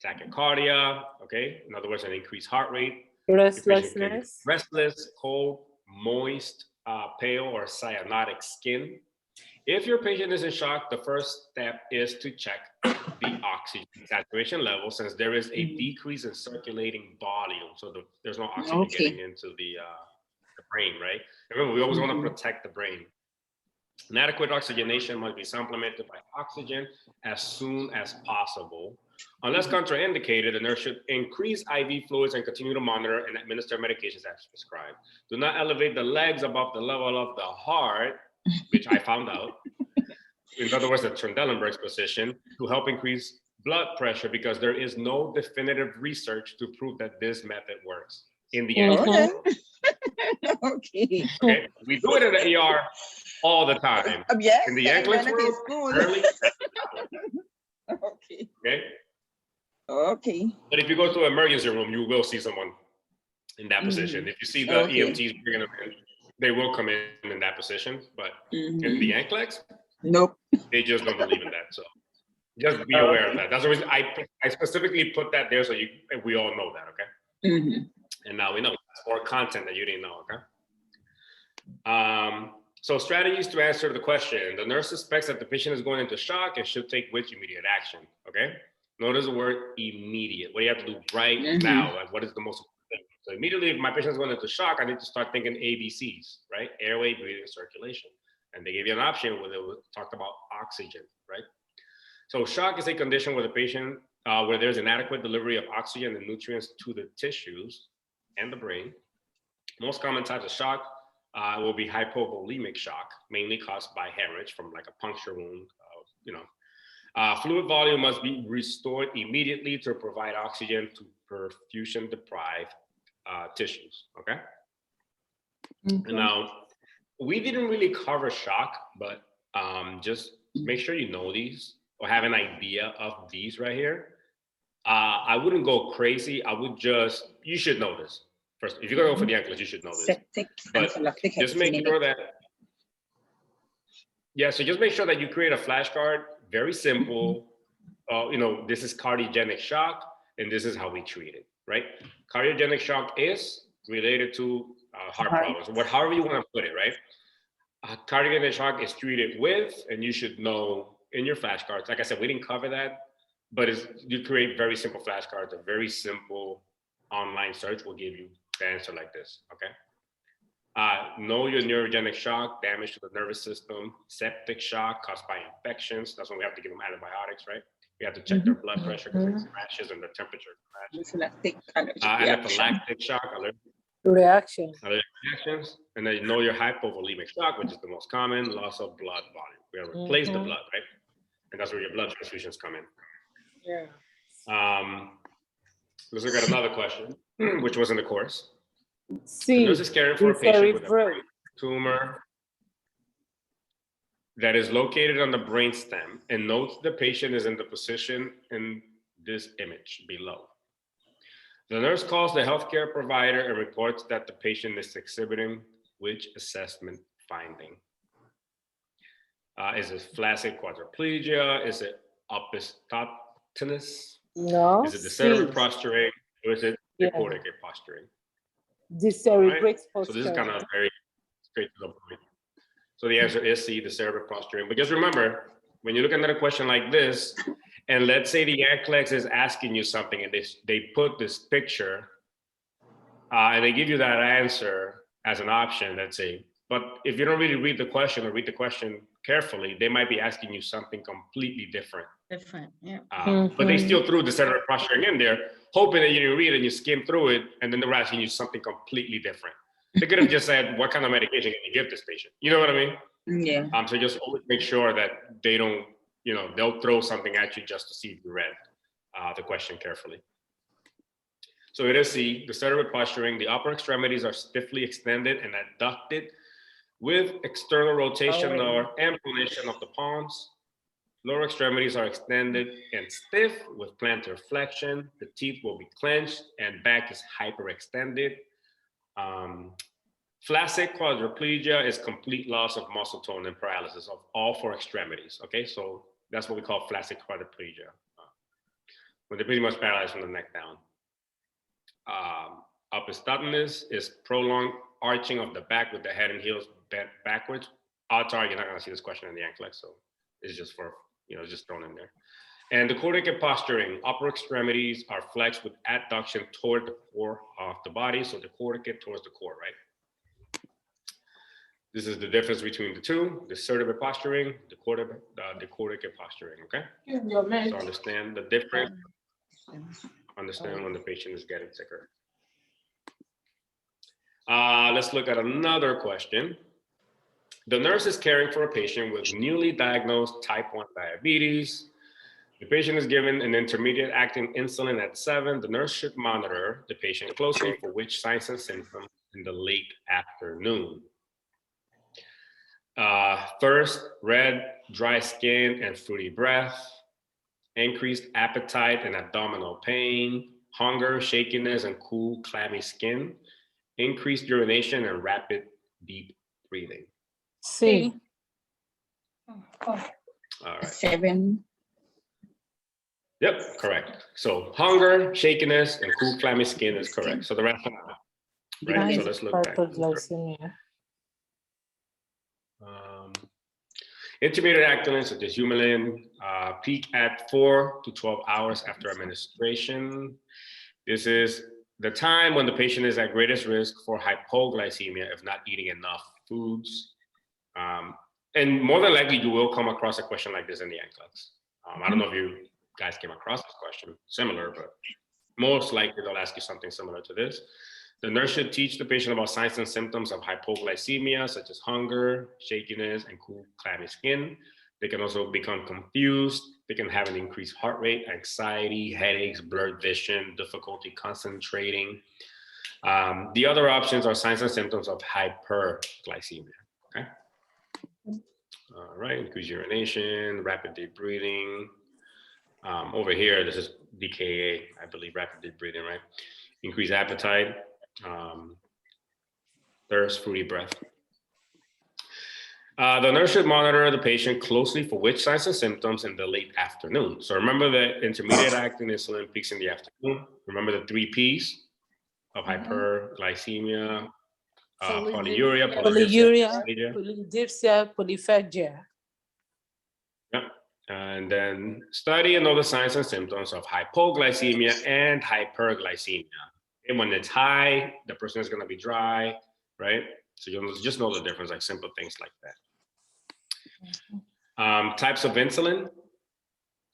A: tachycardia, okay? In other words, an increased heart rate.
B: Restlessness.
A: Restless, cold, moist, pale, or cyanotic skin. If your patient is in shock, the first step is to check the oxygen saturation level, since there is a decrease in circulating volume. So there's no oxygen getting into the brain, right? Remember, we always want to protect the brain. An adequate oxygenation must be supplemented by oxygen as soon as possible. Unless contraindicated, the nurse should increase IV fluids and continue to monitor and administer medications as prescribed. Do not elevate the legs above the level of the heart, which I found out. In other words, the Trendelenburg's position, to help increase blood pressure, because there is no definitive research to prove that this method works in the NCLEX.
E: Okay.
A: We do it in the ER all the time.
E: Yes.
A: In the NCLEX world,
E: Okay.
A: But if you go to an emergency room, you will see someone in that position. If you see the EMTs bringing them in, they will come in that position. But in the NCLEX,
E: nope,
A: they just don't believe in that. So just be aware of that. That's the reason I specifically put that there, so we all know that. Okay. And now we know. Or content that you didn't know. Okay. So strategies to answer the question. The nurse suspects that the patient is going into shock and should take which immediate action, okay? Notice the word immediate. What do you have to do right now? Like, what is the most important thing? So immediately, if my patient is going into shock, I need to start thinking ABCs, right? Airway, breathing, circulation. And they gave you an option where they talked about oxygen, right? So shock is a condition where the patient, where there's inadequate delivery of oxygen and nutrients to the tissues and the brain. Most common types of shock will be hypovolemic shock, mainly caused by hemorrhage from like a puncture wound. Fluid volume must be restored immediately to provide oxygen to perfusion deprived tissues, okay? And now, we didn't really cover shock, but just make sure you know these or have an idea of these right here. I wouldn't go crazy. I would just, you should know this. First, if you're gonna go for the NCLEX, you should know this.
E: Septic,
A: But just make sure that, so just make sure that you create a flashcard, very simple. This is cardiogenic shock, and this is how we treat it, right? Cardiogenic shock is related to heart problems, however you want to put it, right? Cardiogenic shock is treated with, and you should know in your flashcards. Like I said, we didn't cover that, but you create very simple flashcards. A very simple online search will give you the answer like this, okay? Know your neurogenic shock, damage to the nervous system, septic shock caused by infections. That's when we have to give them antibiotics, right? We have to check their blood pressure because it crashes and their temperature crashes. Anaphylactic shock,
B: Reactions.
A: And then you know your hypovolemic shock, which is the most common, loss of blood volume. We have to replace the blood, right? And that's where your blood transfusions come in.
B: Yeah.
A: Let's look at another question, which was in the course.
B: C.
A: The nurse is caring for a patient with a brain tumor that is located on the brain stem and notes the patient is in the position in this image below. The nurse calls the healthcare provider and reports that the patient is exhibiting which assessment finding? Is it flaccid quadriplegia? Is it opisthotonus?
B: No.
A: Is it the cerebral posturing? Or is it the cortical posturing?
B: The cerebral posturing.
A: So this is kind of very straight to the point. So the answer is C, the cerebral posturing. But just remember, when you look at a question like this, and let's say the NCLEX is asking you something and they put this picture and they give you that answer as an option, let's say. But if you don't really read the question or read the question carefully, they might be asking you something completely different. But they still threw the cerebral posturing in there, hoping that you didn't read it and you skim through it, and then they were asking you something completely different. They could have just said, what kind of medication can you give this patient? You know what I mean?
E: Yeah.
A: So just always make sure that they don't, they'll throw something at you just to see if you read the question carefully. So it is C, the cerebral posturing. The upper extremities are stiffly extended and adducted with external rotation or ambulation of the palms. Lower extremities are extended and stiff with plantar flexion. The teeth will be clenched and back is hyperextended. Flaccid quadriplegia is complete loss of muscle tone and paralysis of all four extremities. Okay, so that's what we call flaccid quadriplegia. When they're pretty much paralyzed from the neck down. Opisthotonus is prolonged arching of the back with the head and heels bent backwards. Odds are you're not going to see this question in the NCLEX, so it's just for, just thrown in there. And the cortical posturing, upper extremities are flexed with adduction toward the core of the body. So the cortical towards the core, right? This is the difference between the two, the cerebral posturing, the cortical posturing, okay? So understand the difference. Understand when the patient is getting sicker. Let's look at another question. The nurse is caring for a patient with newly diagnosed type 1 diabetes. The patient is given an intermediate acting insulin at 7. The nurse should monitor the patient closely for which signs and symptoms in the late afternoon. Thirst, red, dry skin, and fruity breath. Increased appetite and abdominal pain. Hunger, shakiness, and cool, clammy skin. Increased urination and rapid, deep breathing.
B: C.
A: All right.
E: 7.
A: Yep, correct. So hunger, shakiness, and cool, clammy skin is correct. So the rest are not. Right, so let's look back. Intermediate actinin, such as Humulin, peak at 4 to 12 hours after administration. This is the time when the patient is at greatest risk for hypoglycemia if not eating enough foods. And more than likely, you will come across a question like this in the NCLEX. I don't know if you guys came across this question, similar, but most likely they'll ask you something similar to this. The nurse should teach the patient about signs and symptoms of hypoglycemia, such as hunger, shakiness, and cool, clammy skin. They can also become confused. They can have an increased heart rate, anxiety, headaches, blurred vision, difficulty concentrating. The other options are signs and symptoms of hyperglycemia, okay? All right, increased urination, rapid deep breathing. Over here, this is DKA, I believe, rapid deep breathing, right? Increased appetite, thirst, fruity breath. The nurse should monitor the patient closely for which signs and symptoms in the late afternoon. So remember that intermediate acting insulin peaks in the afternoon. Remember the 3 Ps of hyperglycemia, polyuria,
B: polydipsia, polyphagia.
A: Yep. And then study and know the signs and symptoms of hypoglycemia and hyperglycemia. And when it's high, the person is going to be dry, right? So you'll just know the difference, like simple things like that. Types of insulin.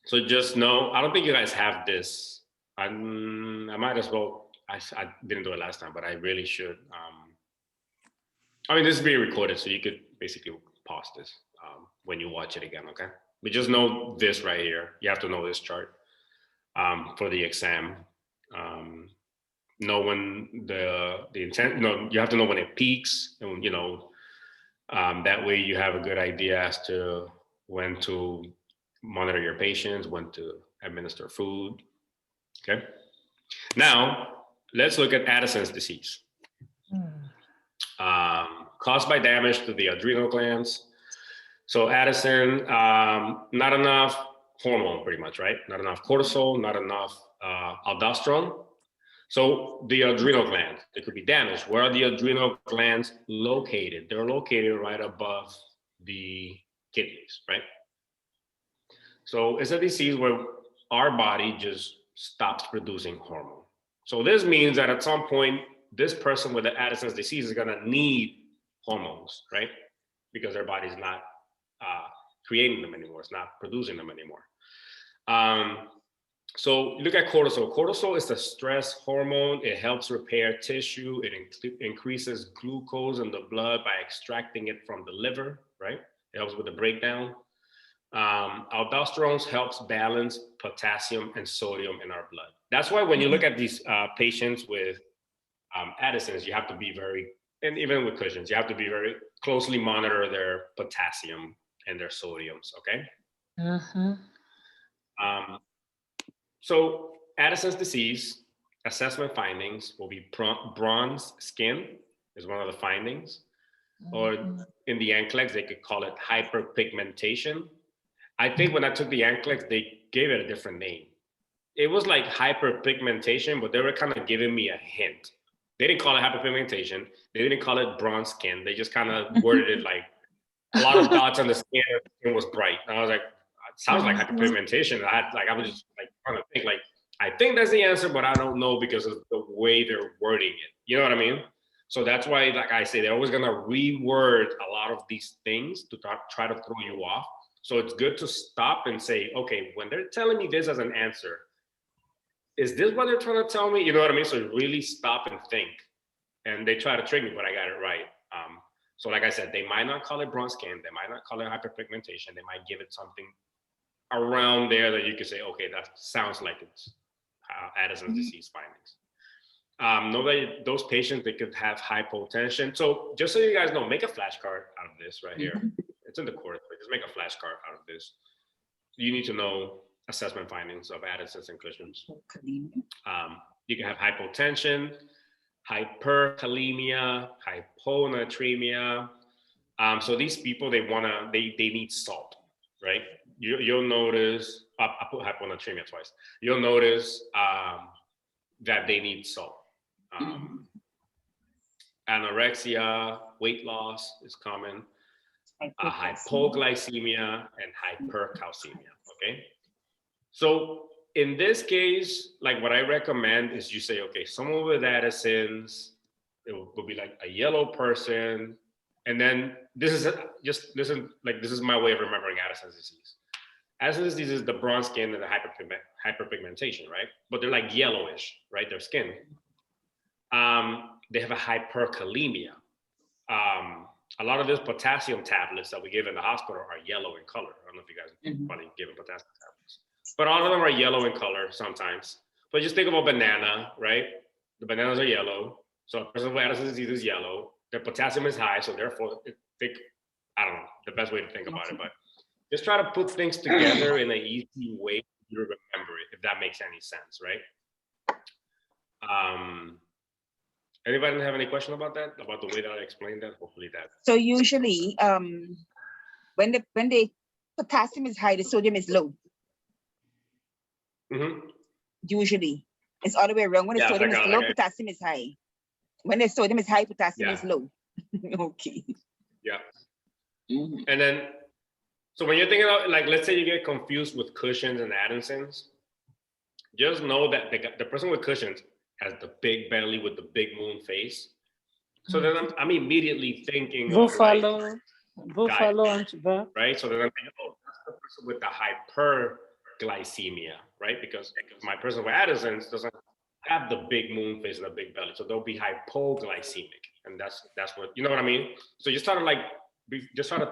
A: So just know, I don't think you guys have this. I might as well, I didn't do it last time, but I really should. I mean, this is being recorded, so you could basically pause this when you watch it again, okay? But just know this right here. You have to know this chart for the exam. Know when the intent, you have to know when it peaks, and that way you have a good idea as to when to monitor your patients, when to administer food, okay? Now, let's look at Addison's disease. Caused by damage to the adrenal glands. So Addison, not enough hormone, pretty much, right? Not enough cortisol, not enough aldosterone. So the adrenal glands, they could be damaged. Where are the adrenal glands located? They're located right above the kidneys, right? So it's a disease where our body just stops producing hormone. So this means that at some point, this person with the Addison's disease is gonna need hormones, right? Because their body's not creating them anymore. It's not producing them anymore. So look at cortisol. Cortisol is the stress hormone. It helps repair tissue. It increases glucose in the blood by extracting it from the liver, right? It helps with the breakdown. Aldosterone helps balance potassium and sodium in our blood. That's why when you look at these patients with Addison's, you have to be and even with Cushing's, you have to be very closely monitor their potassium and their sodiums, okay? So Addison's disease assessment findings will be bronze skin is one of the findings, or in the NCLEX, they could call it hyperpigmentation. I think when I took the NCLEX, they gave it a different name. It was like hyperpigmentation, but they were kind of giving me a hint. They didn't call it hyperpigmentation. They didn't call it bronze skin. They just kind of worded it like a lot of dots on the skin. It was bright. And I was like, it sounds like hyperpigmentation. I was just like trying to think, like, I think that's the answer, but I don't know because of the way they're wording it. You know what I mean? So that's why, like I say, they're always gonna reword a lot of these things to try to throw you off. So it's good to stop and say, okay, when they're telling me this as an answer, is this what they're trying to tell me? You know what I mean? So really stop and think. And they try to trick me, but I got it right. So like I said, they might not call it bronze skin. They might not call it hyperpigmentation. They might give it something around there that you could say, okay, that sounds like it's Addison's disease findings. Know that those patients, they could have hypotension. So just so you guys know, make a flashcard out of this right here. It's in the course, but just make a flashcard out of this. You need to know assessment findings of Addison's and Cushing's. You can have hypotension, hyperkalemia, hyponatremia. So these people, they need salt, right? You'll notice, I put hyponatremia twice. You'll notice that they need salt. Anorexia, weight loss is common. hypoglycemia, and hypercalcemia, okay? So in this case, like what I recommend is you say, okay, someone with Addison's, it will be like a yellow person. And then this is my way of remembering Addison's disease. Addison's disease is the bronze skin and the hyperpigmentation, right? But they're like yellowish, right? Their skin. They have a hyperkalemia. A lot of those potassium tablets that we give in the hospital are yellow in color. I don't know if you guys probably given potassium tablets, but all of them are yellow in color sometimes. But just think about banana, right? The bananas are yellow. So a person with Addison's disease is yellow. Their potassium is high, so therefore, I don't know the best way to think about it, but just try to put things together in an easy way to remember it, if that makes any sense, right? Anybody have any question about that? About the way that I explained that? Hopefully that.
E: So usually, when the potassium is high, the sodium is low. Usually, it's all the way around. When the sodium is low, potassium is high. When the sodium is high, potassium is low. Okay.
A: Yeah. And then, so when you're thinking about, like, let's say you get confused with Cushing's and Addison's, just know that the person with Cushing's has the big belly with the big moon face. So then I'm immediately thinking
B: buffalo
A: and right? So then I'm thinking, oh, that's the person with the hyperglycemia, right? Because my person with Addison's doesn't have the big moon face and the big belly, so they'll be hypoglycemic, and that's what, you know what I mean? So you start to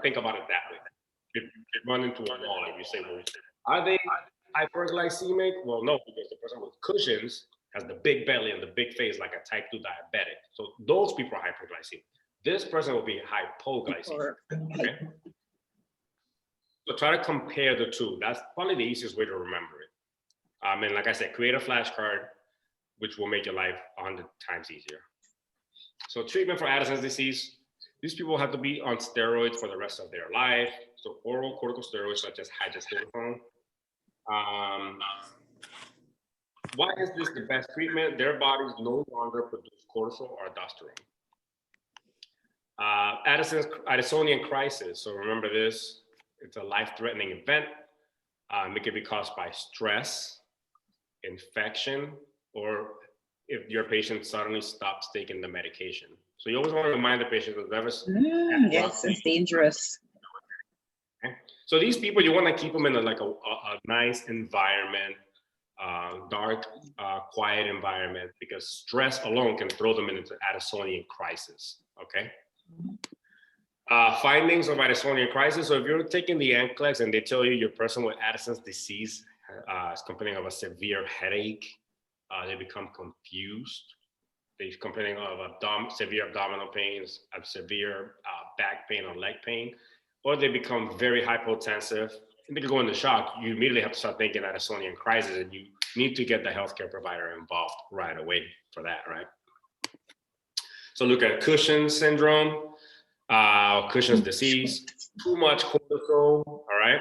A: think about it that way. If you run into a wall and you say, well, are they hyperglycemic? Well, no, because the person with Cushing's has the big belly and the big face like a type 2 diabetic. So those people are hyperglycemic. This person will be hypoglycemic. Okay? So try to compare the two. That's probably the easiest way to remember it. And like I said, create a flashcard, which will make your life 100 times easier. So treatment for Addison's disease, these people have to be on steroids for the rest of their life. So oral corticosteroids such as hydrocortisone. Why is this the best treatment? Their bodies no longer produce cortisol or aldosterone. Addisonian crisis. So remember this, it's a life-threatening event. It can be caused by stress, infection, or if your patient suddenly stops taking the medication. So you always want to remind the patient that never.
E: Yes, it's dangerous.
A: Okay. So these people, you want to keep them in a nice environment, dark, quiet environment, because stress alone can throw them into Addisonian crisis. Okay. Findings of Addisonian crisis. So if you're taking the NCLEX and they tell you your person with Addison's disease is complaining of a severe headache, they become confused. They're complaining of severe abdominal pains, severe back pain or leg pain, or they become very hypotensive. And they could go into shock. You immediately have to start thinking Addisonian crisis, and you need to get the healthcare provider involved right away for that, right? So look at Cushing's syndrome, Cushing's disease, too much cortisol, all right?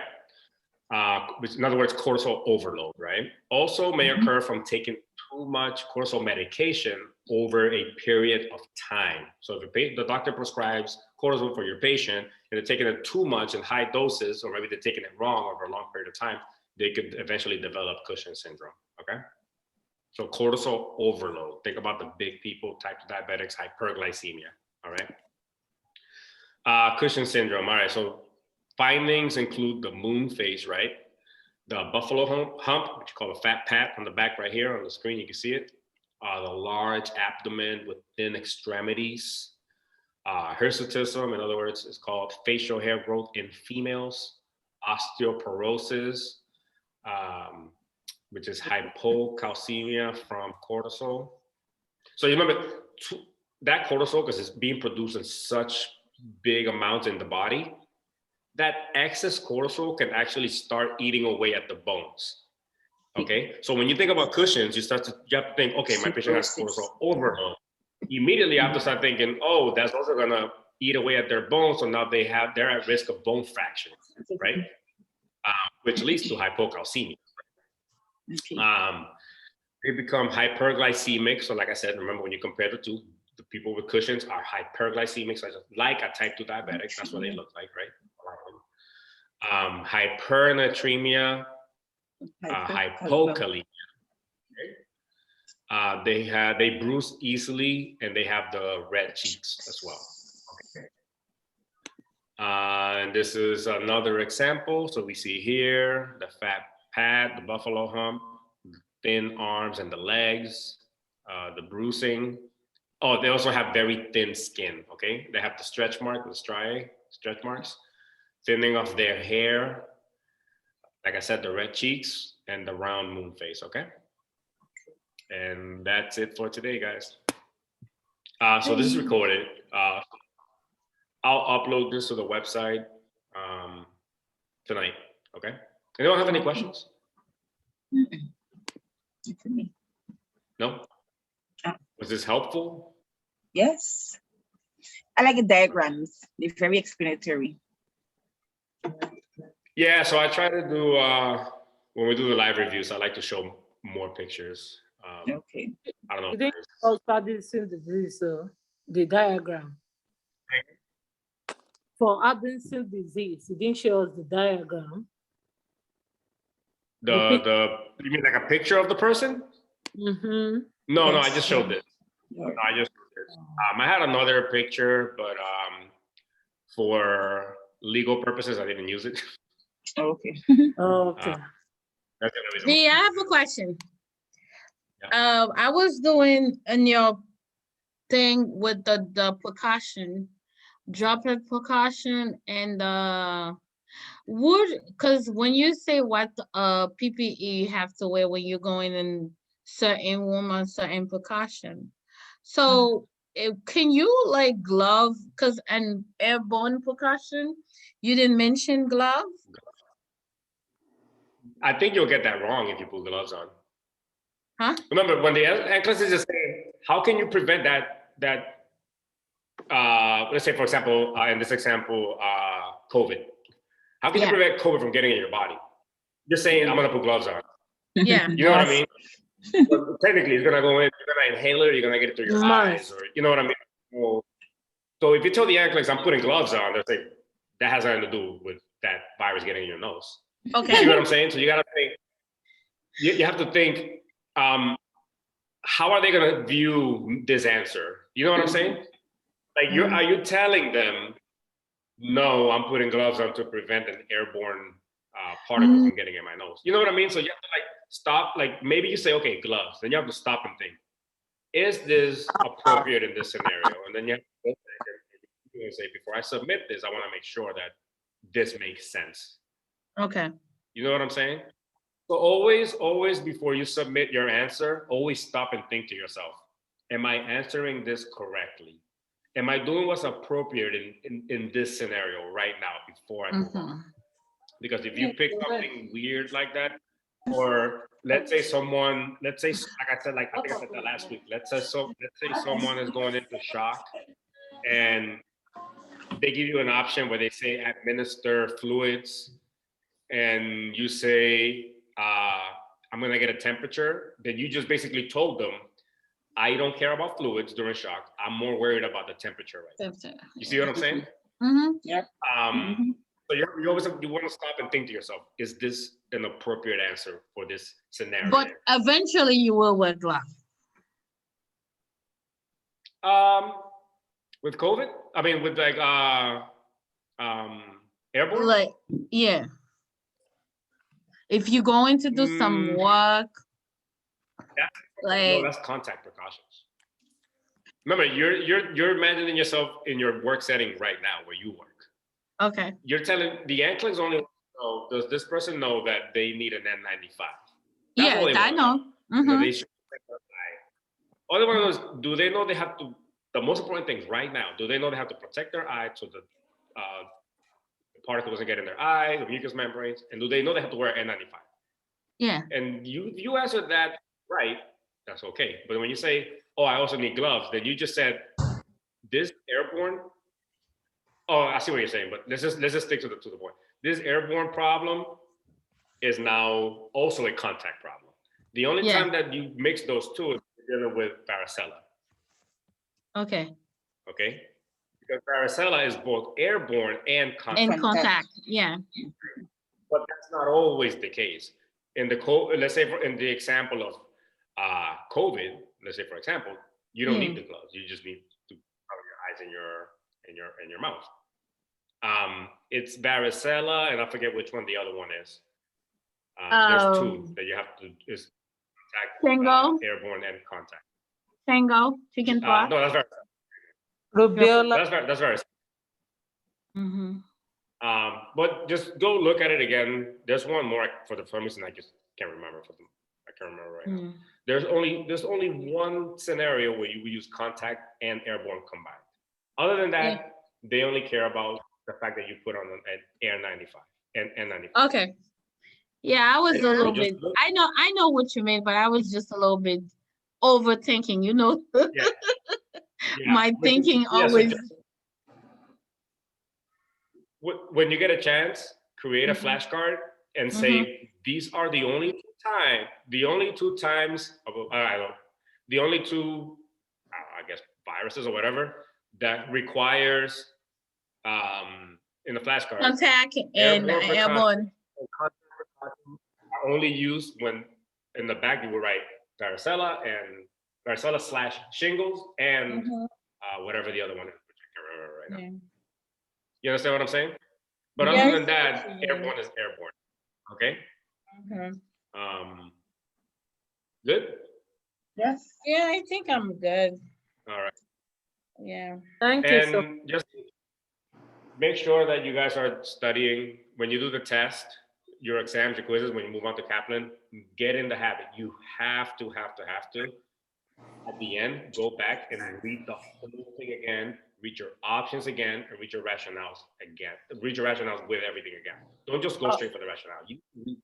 A: Which in other words, cortisol overload, right? Also may occur from taking too much cortisol medication over a period of time. So if the doctor prescribes cortisol for your patient and they're taking it too much in high doses, or maybe they're taking it wrong over a long period of time, they could eventually develop Cushing's syndrome, okay? So cortisol overload, think about the big people, type 2 diabetics, hyperglycemia, all right? Cushing's syndrome, all right, so findings include the moon face, right? The buffalo hump, which you call a fat pat on the back right here on the screen, you can see it. The large abdomen with thin extremities. Hirsutism, in other words, is called facial hair growth in females. Osteoporosis, which is hypocalcemia from cortisol. So you remember that cortisol, because it's being produced in such big amounts in the body, that excess cortisol can actually start eating away at the bones. Okay, so when you think about Cushing's, you have to think, okay, my patient has cortisol overload. Immediately you have to start thinking, oh, that's also gonna eat away at their bones, so now they're at risk of bone fracture, right? Which leads to hypocalcemia. Okay. They become hyperglycemic. So like I said, remember when you compare the two, the people with cushions are hyperglycemic, like a type 2 diabetic. That's what they look like, right? Hypernatremia, hypokalemia. Okay? They bruise easily, and they have the red cheeks as well. Okay. And this is another example. So we see here the fat pad, the buffalo hump, thin arms and the legs, the bruising. Oh, they also have very thin skin, okay? They have the stretch mark, the stretch marks, thinning of their hair. Like I said, the red cheeks and the round moon face, okay? And that's it for today, guys. So this is recorded. I'll upload this to the website tonight, okay? Anyone have any questions?
E: For me.
A: No? Was this helpful?
E: Yes. I like the diagrams. They're very explanatory.
A: Yeah, so I try to do, when we do the live reviews, I like to show more pictures.
E: Okay.
A: I don't know.
B: You didn't Addison's disease, the diagram. For Addison's disease, you didn't show us the diagram.
A: You mean like a picture of the person?
B: Mm-hmm.
A: No,
E: Yes.
A: I just showed this. No, I just showed this. I had another picture, but for legal purposes, I didn't use it.
E: Okay.
B: Okay.
A: That's the only reason.
C: D, I have a question.
A: Yeah.
C: I was doing in your thing with the precaution, droplet precaution, and because when you say what PPE you have to wear when you're going in certain room on certain precaution, so can you like glove, because an airborne precaution, you didn't mention glove?
A: I think you'll get that wrong if you put gloves on.
C: Huh?
A: Remember, when the NCLEX is saying, how can you prevent that let's say, for example, in this example, COVID. How can you prevent COVID from getting in your body? You're saying, I'm gonna put gloves on.
C: Yeah.
A: You know what I mean? But technically, it's gonna go in, you're gonna inhale it, you're gonna get it through your eyes, or you know what I mean? So if you tell the NCLEX, I'm putting gloves on, they're saying, that has nothing to do with that virus getting in your nose.
C: Okay.
A: You see what I'm saying? So you gotta think, you have to think, how are they gonna view this answer? You know what I'm saying? Like, are you telling them, no, I'm putting gloves on to prevent an airborne particle from getting in my nose? You know what I mean? So you have to like stop, like maybe you say, okay, gloves. Then you have to stop and think, is this appropriate in this scenario? And then you have to go back and say, before I submit this, I want to make sure that this makes sense.
C: Okay.
A: You know what I'm saying? So always before you submit your answer, always stop and think to yourself, am I answering this correctly? Am I doing what's appropriate in this scenario right now before I move on? Because if you pick something weird like that, or let's say someone, like I said, like I think I said that last week, let's say someone is going into shock and they give you an option where they say administer fluids, and you say, I'm gonna get a temperature, then you just basically told them, I don't care about fluids during shock. I'm more worried about the temperature right now. You see what I'm saying?
C: Mm-hmm.
E: Yep.
A: So you always want to stop and think to yourself, is this an appropriate answer for this scenario?
C: But eventually you will wear gloves.
A: With COVID? I mean, with like airborne?
C: Like, yeah. If you're going to do some work,
A: No, that's contact precautions. Remember, you're imagining yourself in your work setting right now where you work.
C: Okay.
A: You're telling the NCLEX only know, does this person know that they need an N95? That's all they
C: I
A: want.
C: know. Mm-hmm.
A: They should protect their eye. All they want to know is, do they know they have to, the most important thing right now, do they know they have to protect their eye so the particle doesn't get in their eye, the mucous membranes, and do they know they have to wear N95?
C: Yeah.
A: And you answered that right, that's okay. But when you say, oh, I also need gloves, then you just said, this airborne, oh, I see what you're saying, but let's just stick to the point. This airborne problem is now also a contact problem. The only time that you mix those two is dealing with varicella.
C: Okay.
A: Okay, because varicella is both airborne and contact.
C: In contact. Yeah.
A: But that's not always the case. In the let's say in the example of COVID, let's say for example, you don't need the gloves. You just need to cover your eyes and your mouth. It's varicella, and I forget which one the other one is. There's two that you have to is contact, airborne and contact.
C: Tango, chicken pox.
A: No, that's varicella.
B: Rubiola.
A: That's varicella.
C: Mm-hmm.
A: But just go look at it again. There's one more for the some reason I just can't remember for them. I can't remember right now. There's only one scenario where you use contact and airborne combined. Other than that, they only care about the fact that you put on an Air 95 and N95.
C: Okay. Yeah, I was a little bit. I know what you mean, but I was just a little bit overthinking. You know, my thinking always.
A: When you get a chance, create a flashcard and say, these are the only two times, I guess, viruses or whatever that requires, in the flashcard.
C: Contact and airborne.
A: Are only used when in the back you will write varicella / shingles and whatever the other one is, which I can't remember right now. You understand what I'm saying? But other than that, airborne is airborne. Okay. Good.
C: Yes. Yeah, I think I'm good.
A: All right.
C: Yeah.
B: Thank you. So
A: And just make sure that you guys are studying when you do the test, your exams, your quizzes. When you move on to Kaplan, get in the habit. You have to. At the end, go back and read the whole thing again. Read your options again, and read your rationales again. Read your rationales with everything again. Don't just go straight for the rationale. You read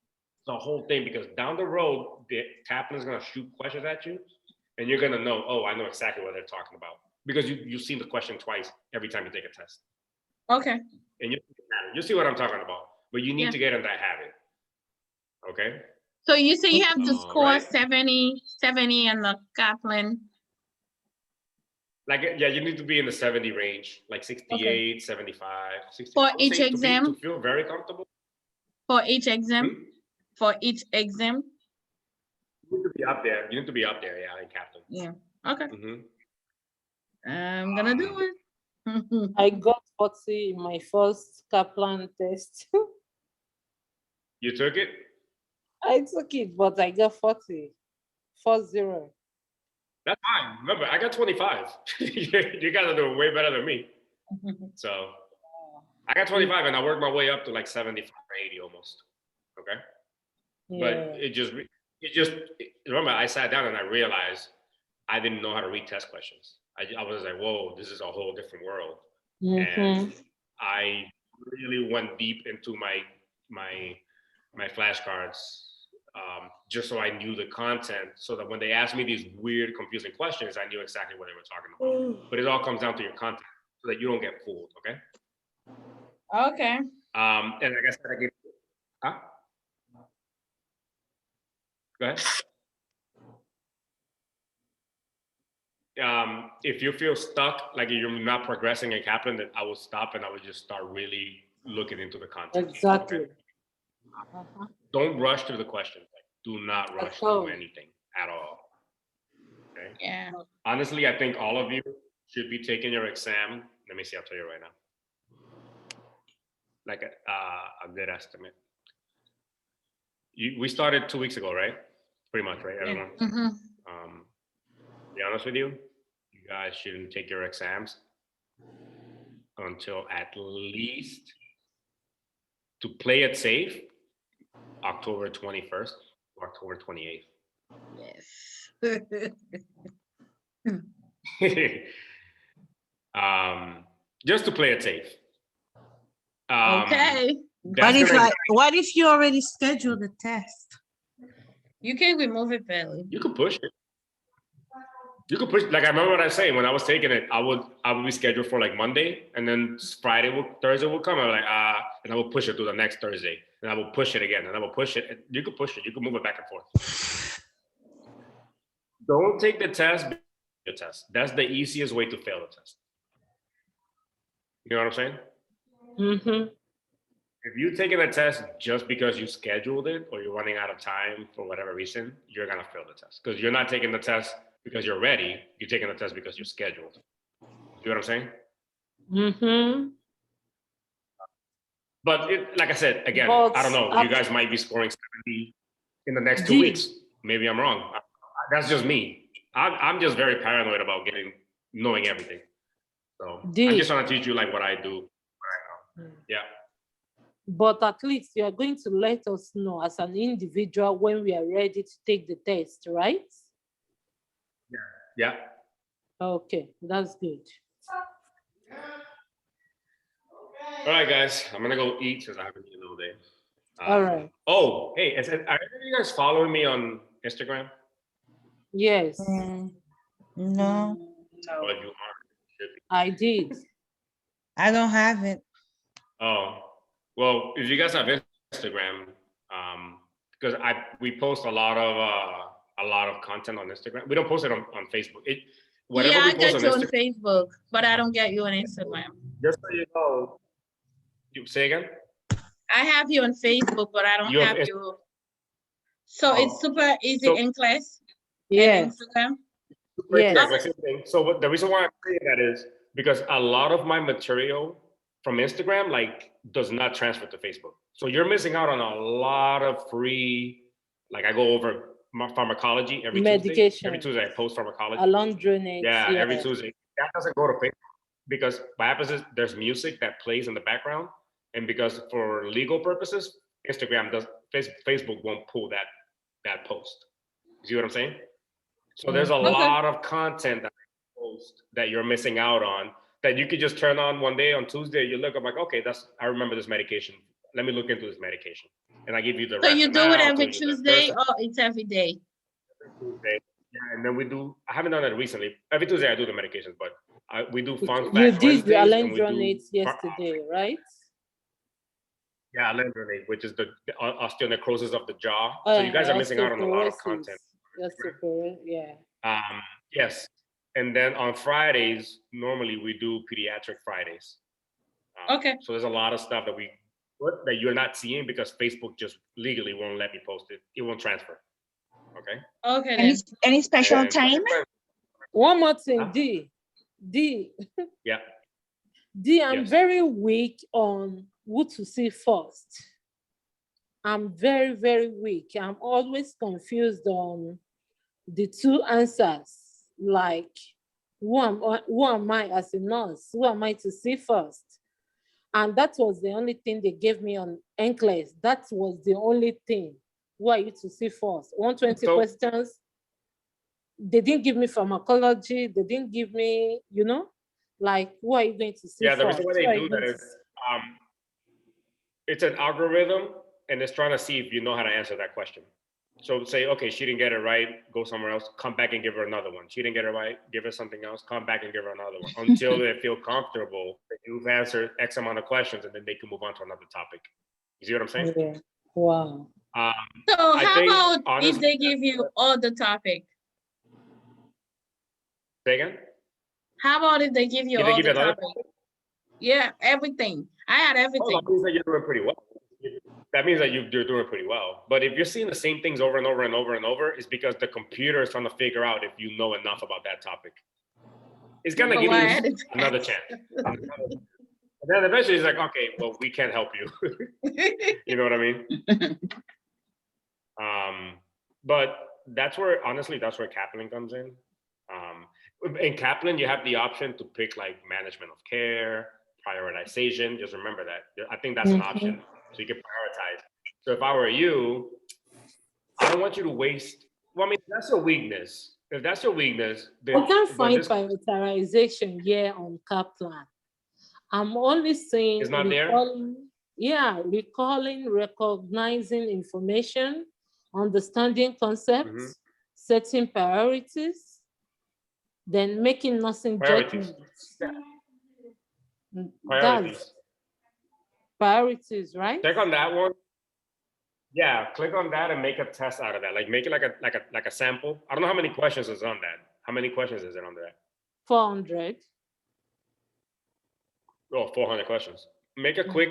A: the whole thing, because down the road, the Kaplan is going to shoot questions at you, and you're going to know, oh, I know exactly what they're talking about, because you've seen the question twice every time you take a test.
C: Okay.
A: And you see what I'm talking about, but you need to get in that habit. Okay.
C: So you say you have to score 70 in the Kaplan.
A: Like, yeah, you need to be in the 70 range, like 68, 75, 60.
C: For each exam?
A: To feel very comfortable.
C: For each exam? For each exam?
A: You need to be up there. You need to be up there, yeah, in Kaplan.
C: Yeah. Okay. I'm gonna do it.
B: I got 40 in my first Kaplan test.
A: You took it?
B: I took it, but I got 40. 40.
A: That's fine. Remember, I got 25. You guys are doing way better than me. So I got 25 and I worked my way up to like 75 or 80 almost. Okay. But it just remember, I sat down and I realized I didn't know how to read test questions. I was like, whoa, this is a whole different world. And I really went deep into my flashcards, just so I knew the content, so that when they asked me these weird, confusing questions, I knew exactly what they were talking about. But it all comes down to your content, so that you don't get fooled. Okay.
C: Okay.
A: And like I said, I gave. Huh? Go ahead. If you feel stuck, like you're not progressing in Kaplan, then I will stop and I would just start really looking into the content.
B: Exactly.
A: Okay? Don't rush through the questions. Like, do not rush through anything at all. Okay.
C: Yeah.
A: Honestly, I think all of you should be taking your exam. Let me see. I'll tell you right now. Like a good estimate. We started 2 weeks ago, right? Pretty much, right? Everyone. To be honest with you, you guys shouldn't take your exams until at least, to play it safe, October 21st or October 28th.
C: Yes.
A: Just to play it safe.
C: Okay.
D: What if you already scheduled the test?
C: You can remove it, Billy.
A: You could push it. You could push. Like, I remember what I was saying when I was taking it. I would be scheduled for like Monday, and then Thursday would come. I'm like, and I would push it to the next Thursday, and I would push it again, and I would push it. You could push it. You could move it back and forth. Don't take the test your test. That's the easiest way to fail the test. You know what I'm saying?
B: Mm-hmm.
A: If you're taking a test just because you scheduled it or you're running out of time for whatever reason, you're gonna fail the test because you're not taking the test because you're ready. You're taking the test because you're scheduled. You know what I'm saying?
B: Mm-hmm.
A: But like I said, again,
B: But
A: I don't know. You guys might be scoring 70 in the next 2
B: D.
A: weeks. Maybe I'm wrong. That's just me. I'm just very paranoid about knowing everything. So
B: D.
A: I'm just trying to teach you like what I do. Yeah.
B: But at least you are going to let us know as an individual when we are ready to take the test, right?
A: Yeah.
B: Okay, that's good.
A: All right, guys. I'm gonna go eat since I haven't eaten all day.
B: All right.
A: Oh, hey, are you guys following me on Instagram?
B: Yes.
D: No,
B: No.
A: Oh, you are.
B: I did.
D: I don't have it.
A: Oh, well, if you guys have Instagram, because we post a lot of content on Instagram. We don't post it on Facebook. Whatever
C: Yeah,
A: we
C: I
A: post
C: got you on
A: Instagram,
C: Facebook, but I don't get you on Instagram.
A: just so you know, you say again.
C: I have you on Facebook, but I don't
A: You
C: have
A: have
C: you. So it's super easy
A: So-
C: in class
B: Yes.
C: and Instagram.
B: Yes.
A: Correct, like same thing. So the reason why I'm saying that is because a lot of my material from Instagram does not transfer to Facebook. So you're missing out on a lot of free. Like I go over pharmacology every
B: Medication.
A: Tuesday. Every Tuesday I post pharmacology.
B: Alondronate.
A: Yeah,
B: yes.
A: every Tuesday. That doesn't go to Facebook because what happens is there's music that plays in the background, and because for legal purposes, Facebook won't pull that post. You see what I'm saying? So there's a lot of content that I post that you're missing out on that you could just turn on one day on Tuesday. You look, I'm like, okay, I remember this medication. Let me look into this medication, and I give you the.
C: So you do it every
A: Tuesday,
C: Tuesday or it's every day?
A: Tuesday. Yeah, and then I haven't done that recently. Every Tuesday I do the medications, but we do fun
B: You
A: fact
B: did the
A: Wednesdays, and we do
B: alendronate yesterday, right?
A: Yeah, alendronate, which is the osteonecrosis of the jaw. So you guys are missing out on a lot of content.
B: Yeah.
A: Yes, and then on Fridays, normally we do pediatric Fridays.
C: Okay.
A: So there's a lot of stuff that you're not seeing because Facebook just legally won't let me post it. It won't transfer. Okay.
C: Okay. Then.
E: Any special
A: And-
E: time?
B: One more thing,
A: Huh?
B: D.
A: Yeah.
B: D, I'm
A: Yes.
B: very weak on who to see first. I'm very, very weak. I'm always confused on the two answers. Like, who am I as a nurse? Who am I to see first? And that was the only thing they gave me on NCLEX. That was the only thing. Who are you to see first? 120 questions. They didn't give me pharmacology. They didn't give me, like, who are you going to see
A: Yeah, the
B: first?
A: reason why they do that is it's an algorithm and it's trying to see if you know how to answer that question. So say, okay, she didn't get it right, go somewhere else, come back and give her another one. She didn't get it right, give her something else, come back and give her another one until they feel comfortable that you've answered X amount of questions and then they can move on to another topic. You see what I'm saying?
B: Yeah. Wow.
C: So
A: I
C: how
A: think,
C: about
A: honestly,
C: if they give you all the topic?
A: Say again?
C: How about if they give you
A: Did they
C: all
A: give
C: the
A: you another
C: topic? Yeah, everything. I had everything.
A: Oh, that means that you're doing pretty well. That means that you're doing pretty well. But if you're seeing the same things over and over and over and over, it's because the computer is trying to figure out if you know enough about that topic. It's gonna give you another chance. And then eventually it's like, okay, well, we can't help you. You know what I mean? But that's where Kaplan comes in. In Kaplan, you have the option to pick like management of care, prioritization. Just remember that. I think that's an option. So you can prioritize. So if I were you, I don't want you to waste. Well, I mean, that's your weakness. If that's your weakness, then
B: I can't find prioritization here on Kaplan. I'm only saying
A: it's not there.
B: Recalling, recognizing information, understanding concepts, setting priorities, then making nursing judgments.
A: Priorities.
B: Priorities, right?
A: Click on that one. Yeah, click on that and make a test out of that. Like make it like a sample. I don't know how many questions is on that. How many questions is it under that?
B: 400.
A: Oh, 400 questions. Make a quick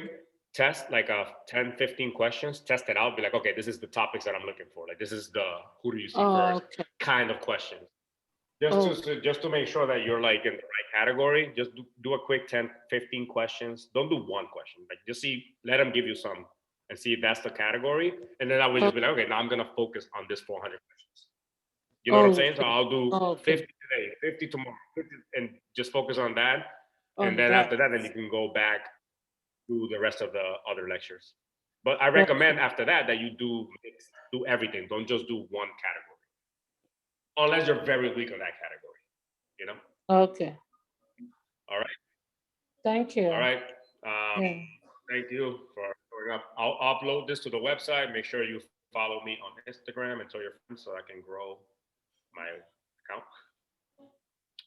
A: test, like 10, 15 questions, test it out. Be like, okay, this is the topics that I'm looking for. Like, this is the who do you see first
B: Okay.
A: kind of question. Just to make sure that you're like in the right category, just do a quick 10, 15 questions. Don't do one question. Like, just let them give you some and see if that's the category. And then I would just be like, okay, now I'm going to focus on this 400 questions. You know what I'm saying? So I'll do 50 today, 50 tomorrow, 50, and just focus on that. And then after that, then you can go back to the rest of the other lectures. But I recommend after that you do everything. Don't just do one category. Unless you're very weak on that category, you know?
B: Okay.
A: All right.
B: Thank you.
A: All right. Thank you for showing up. I'll upload this to the website. Make sure you follow me on Instagram and tell your friends so I can grow my account.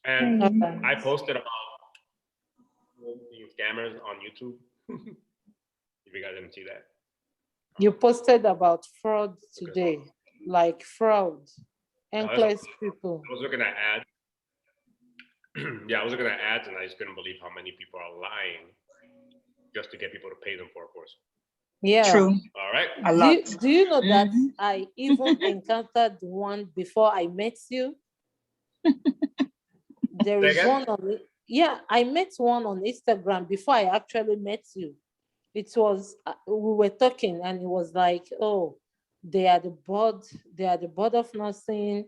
A: And I posted about scammers on YouTube. If you guys didn't see that.
B: You posted about fraud today, like fraud. NCLEX people.
A: I was looking at ads. Yeah, I was looking at ads and I just couldn't believe how many people are lying just to get people to pay them for a course.
B: Yeah.
E: True.
A: All right.
E: A lot.
B: Do you know that I even encountered one before I met you? There is one on, yeah, I met one on Instagram before I actually met you. It was, we were talking and it was like, oh, they are the board of nursing.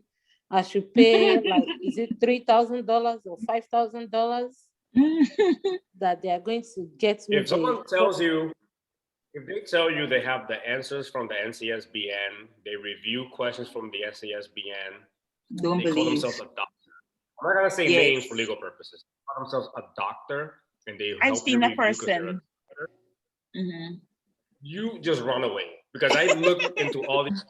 B: I should pay like, is it $3,000 or $5,000 that they are going to get me?
A: If someone tells you, if they tell you they have the answers from the NCSBN, they review questions from the NCSBN,
E: Don't
A: they
E: believe.
A: call themselves a doctor. I'm not gonna say names for legal purposes. They call themselves a doctor, and they
E: I've
A: help you
E: seen a
A: review 'cause you're a
E: person.
A: doctor. You just run away because I looked into all these.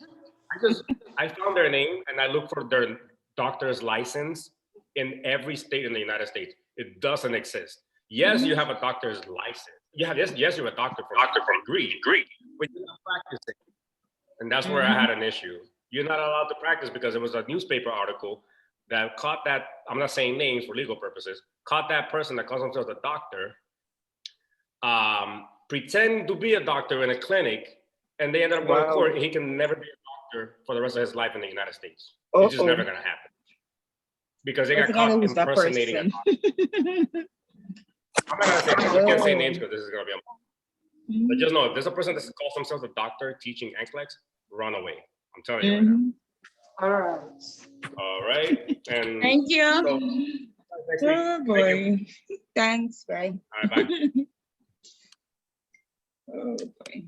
A: I found their name and I looked for their doctor's license in every state in the United States. It doesn't exist. Yes, you have a doctor's license. Yes, you're a doctor from degree, but you're not practicing. And that's where I had an issue. You're not allowed to practice because there was a newspaper article that caught that, I'm not saying names for legal purposes, caught that person that calls themselves a doctor, pretending to be a doctor in a clinic, and they ended up going to court. He can never be a doctor for the rest of his life in the United States. It's just never going to happen. Because they got caught impersonating a doctor. I'm not going to say names. You can't say names because this is going to be a... But just know, if there's a person that calls themselves a doctor teaching NCLEX, run away. I'm telling you right now.
B: All right.
A: All right. And
C: thank you.
A: So, next week.
E: Oh boy. Thanks. Bye.
A: All right, bye.
E: Oh boy.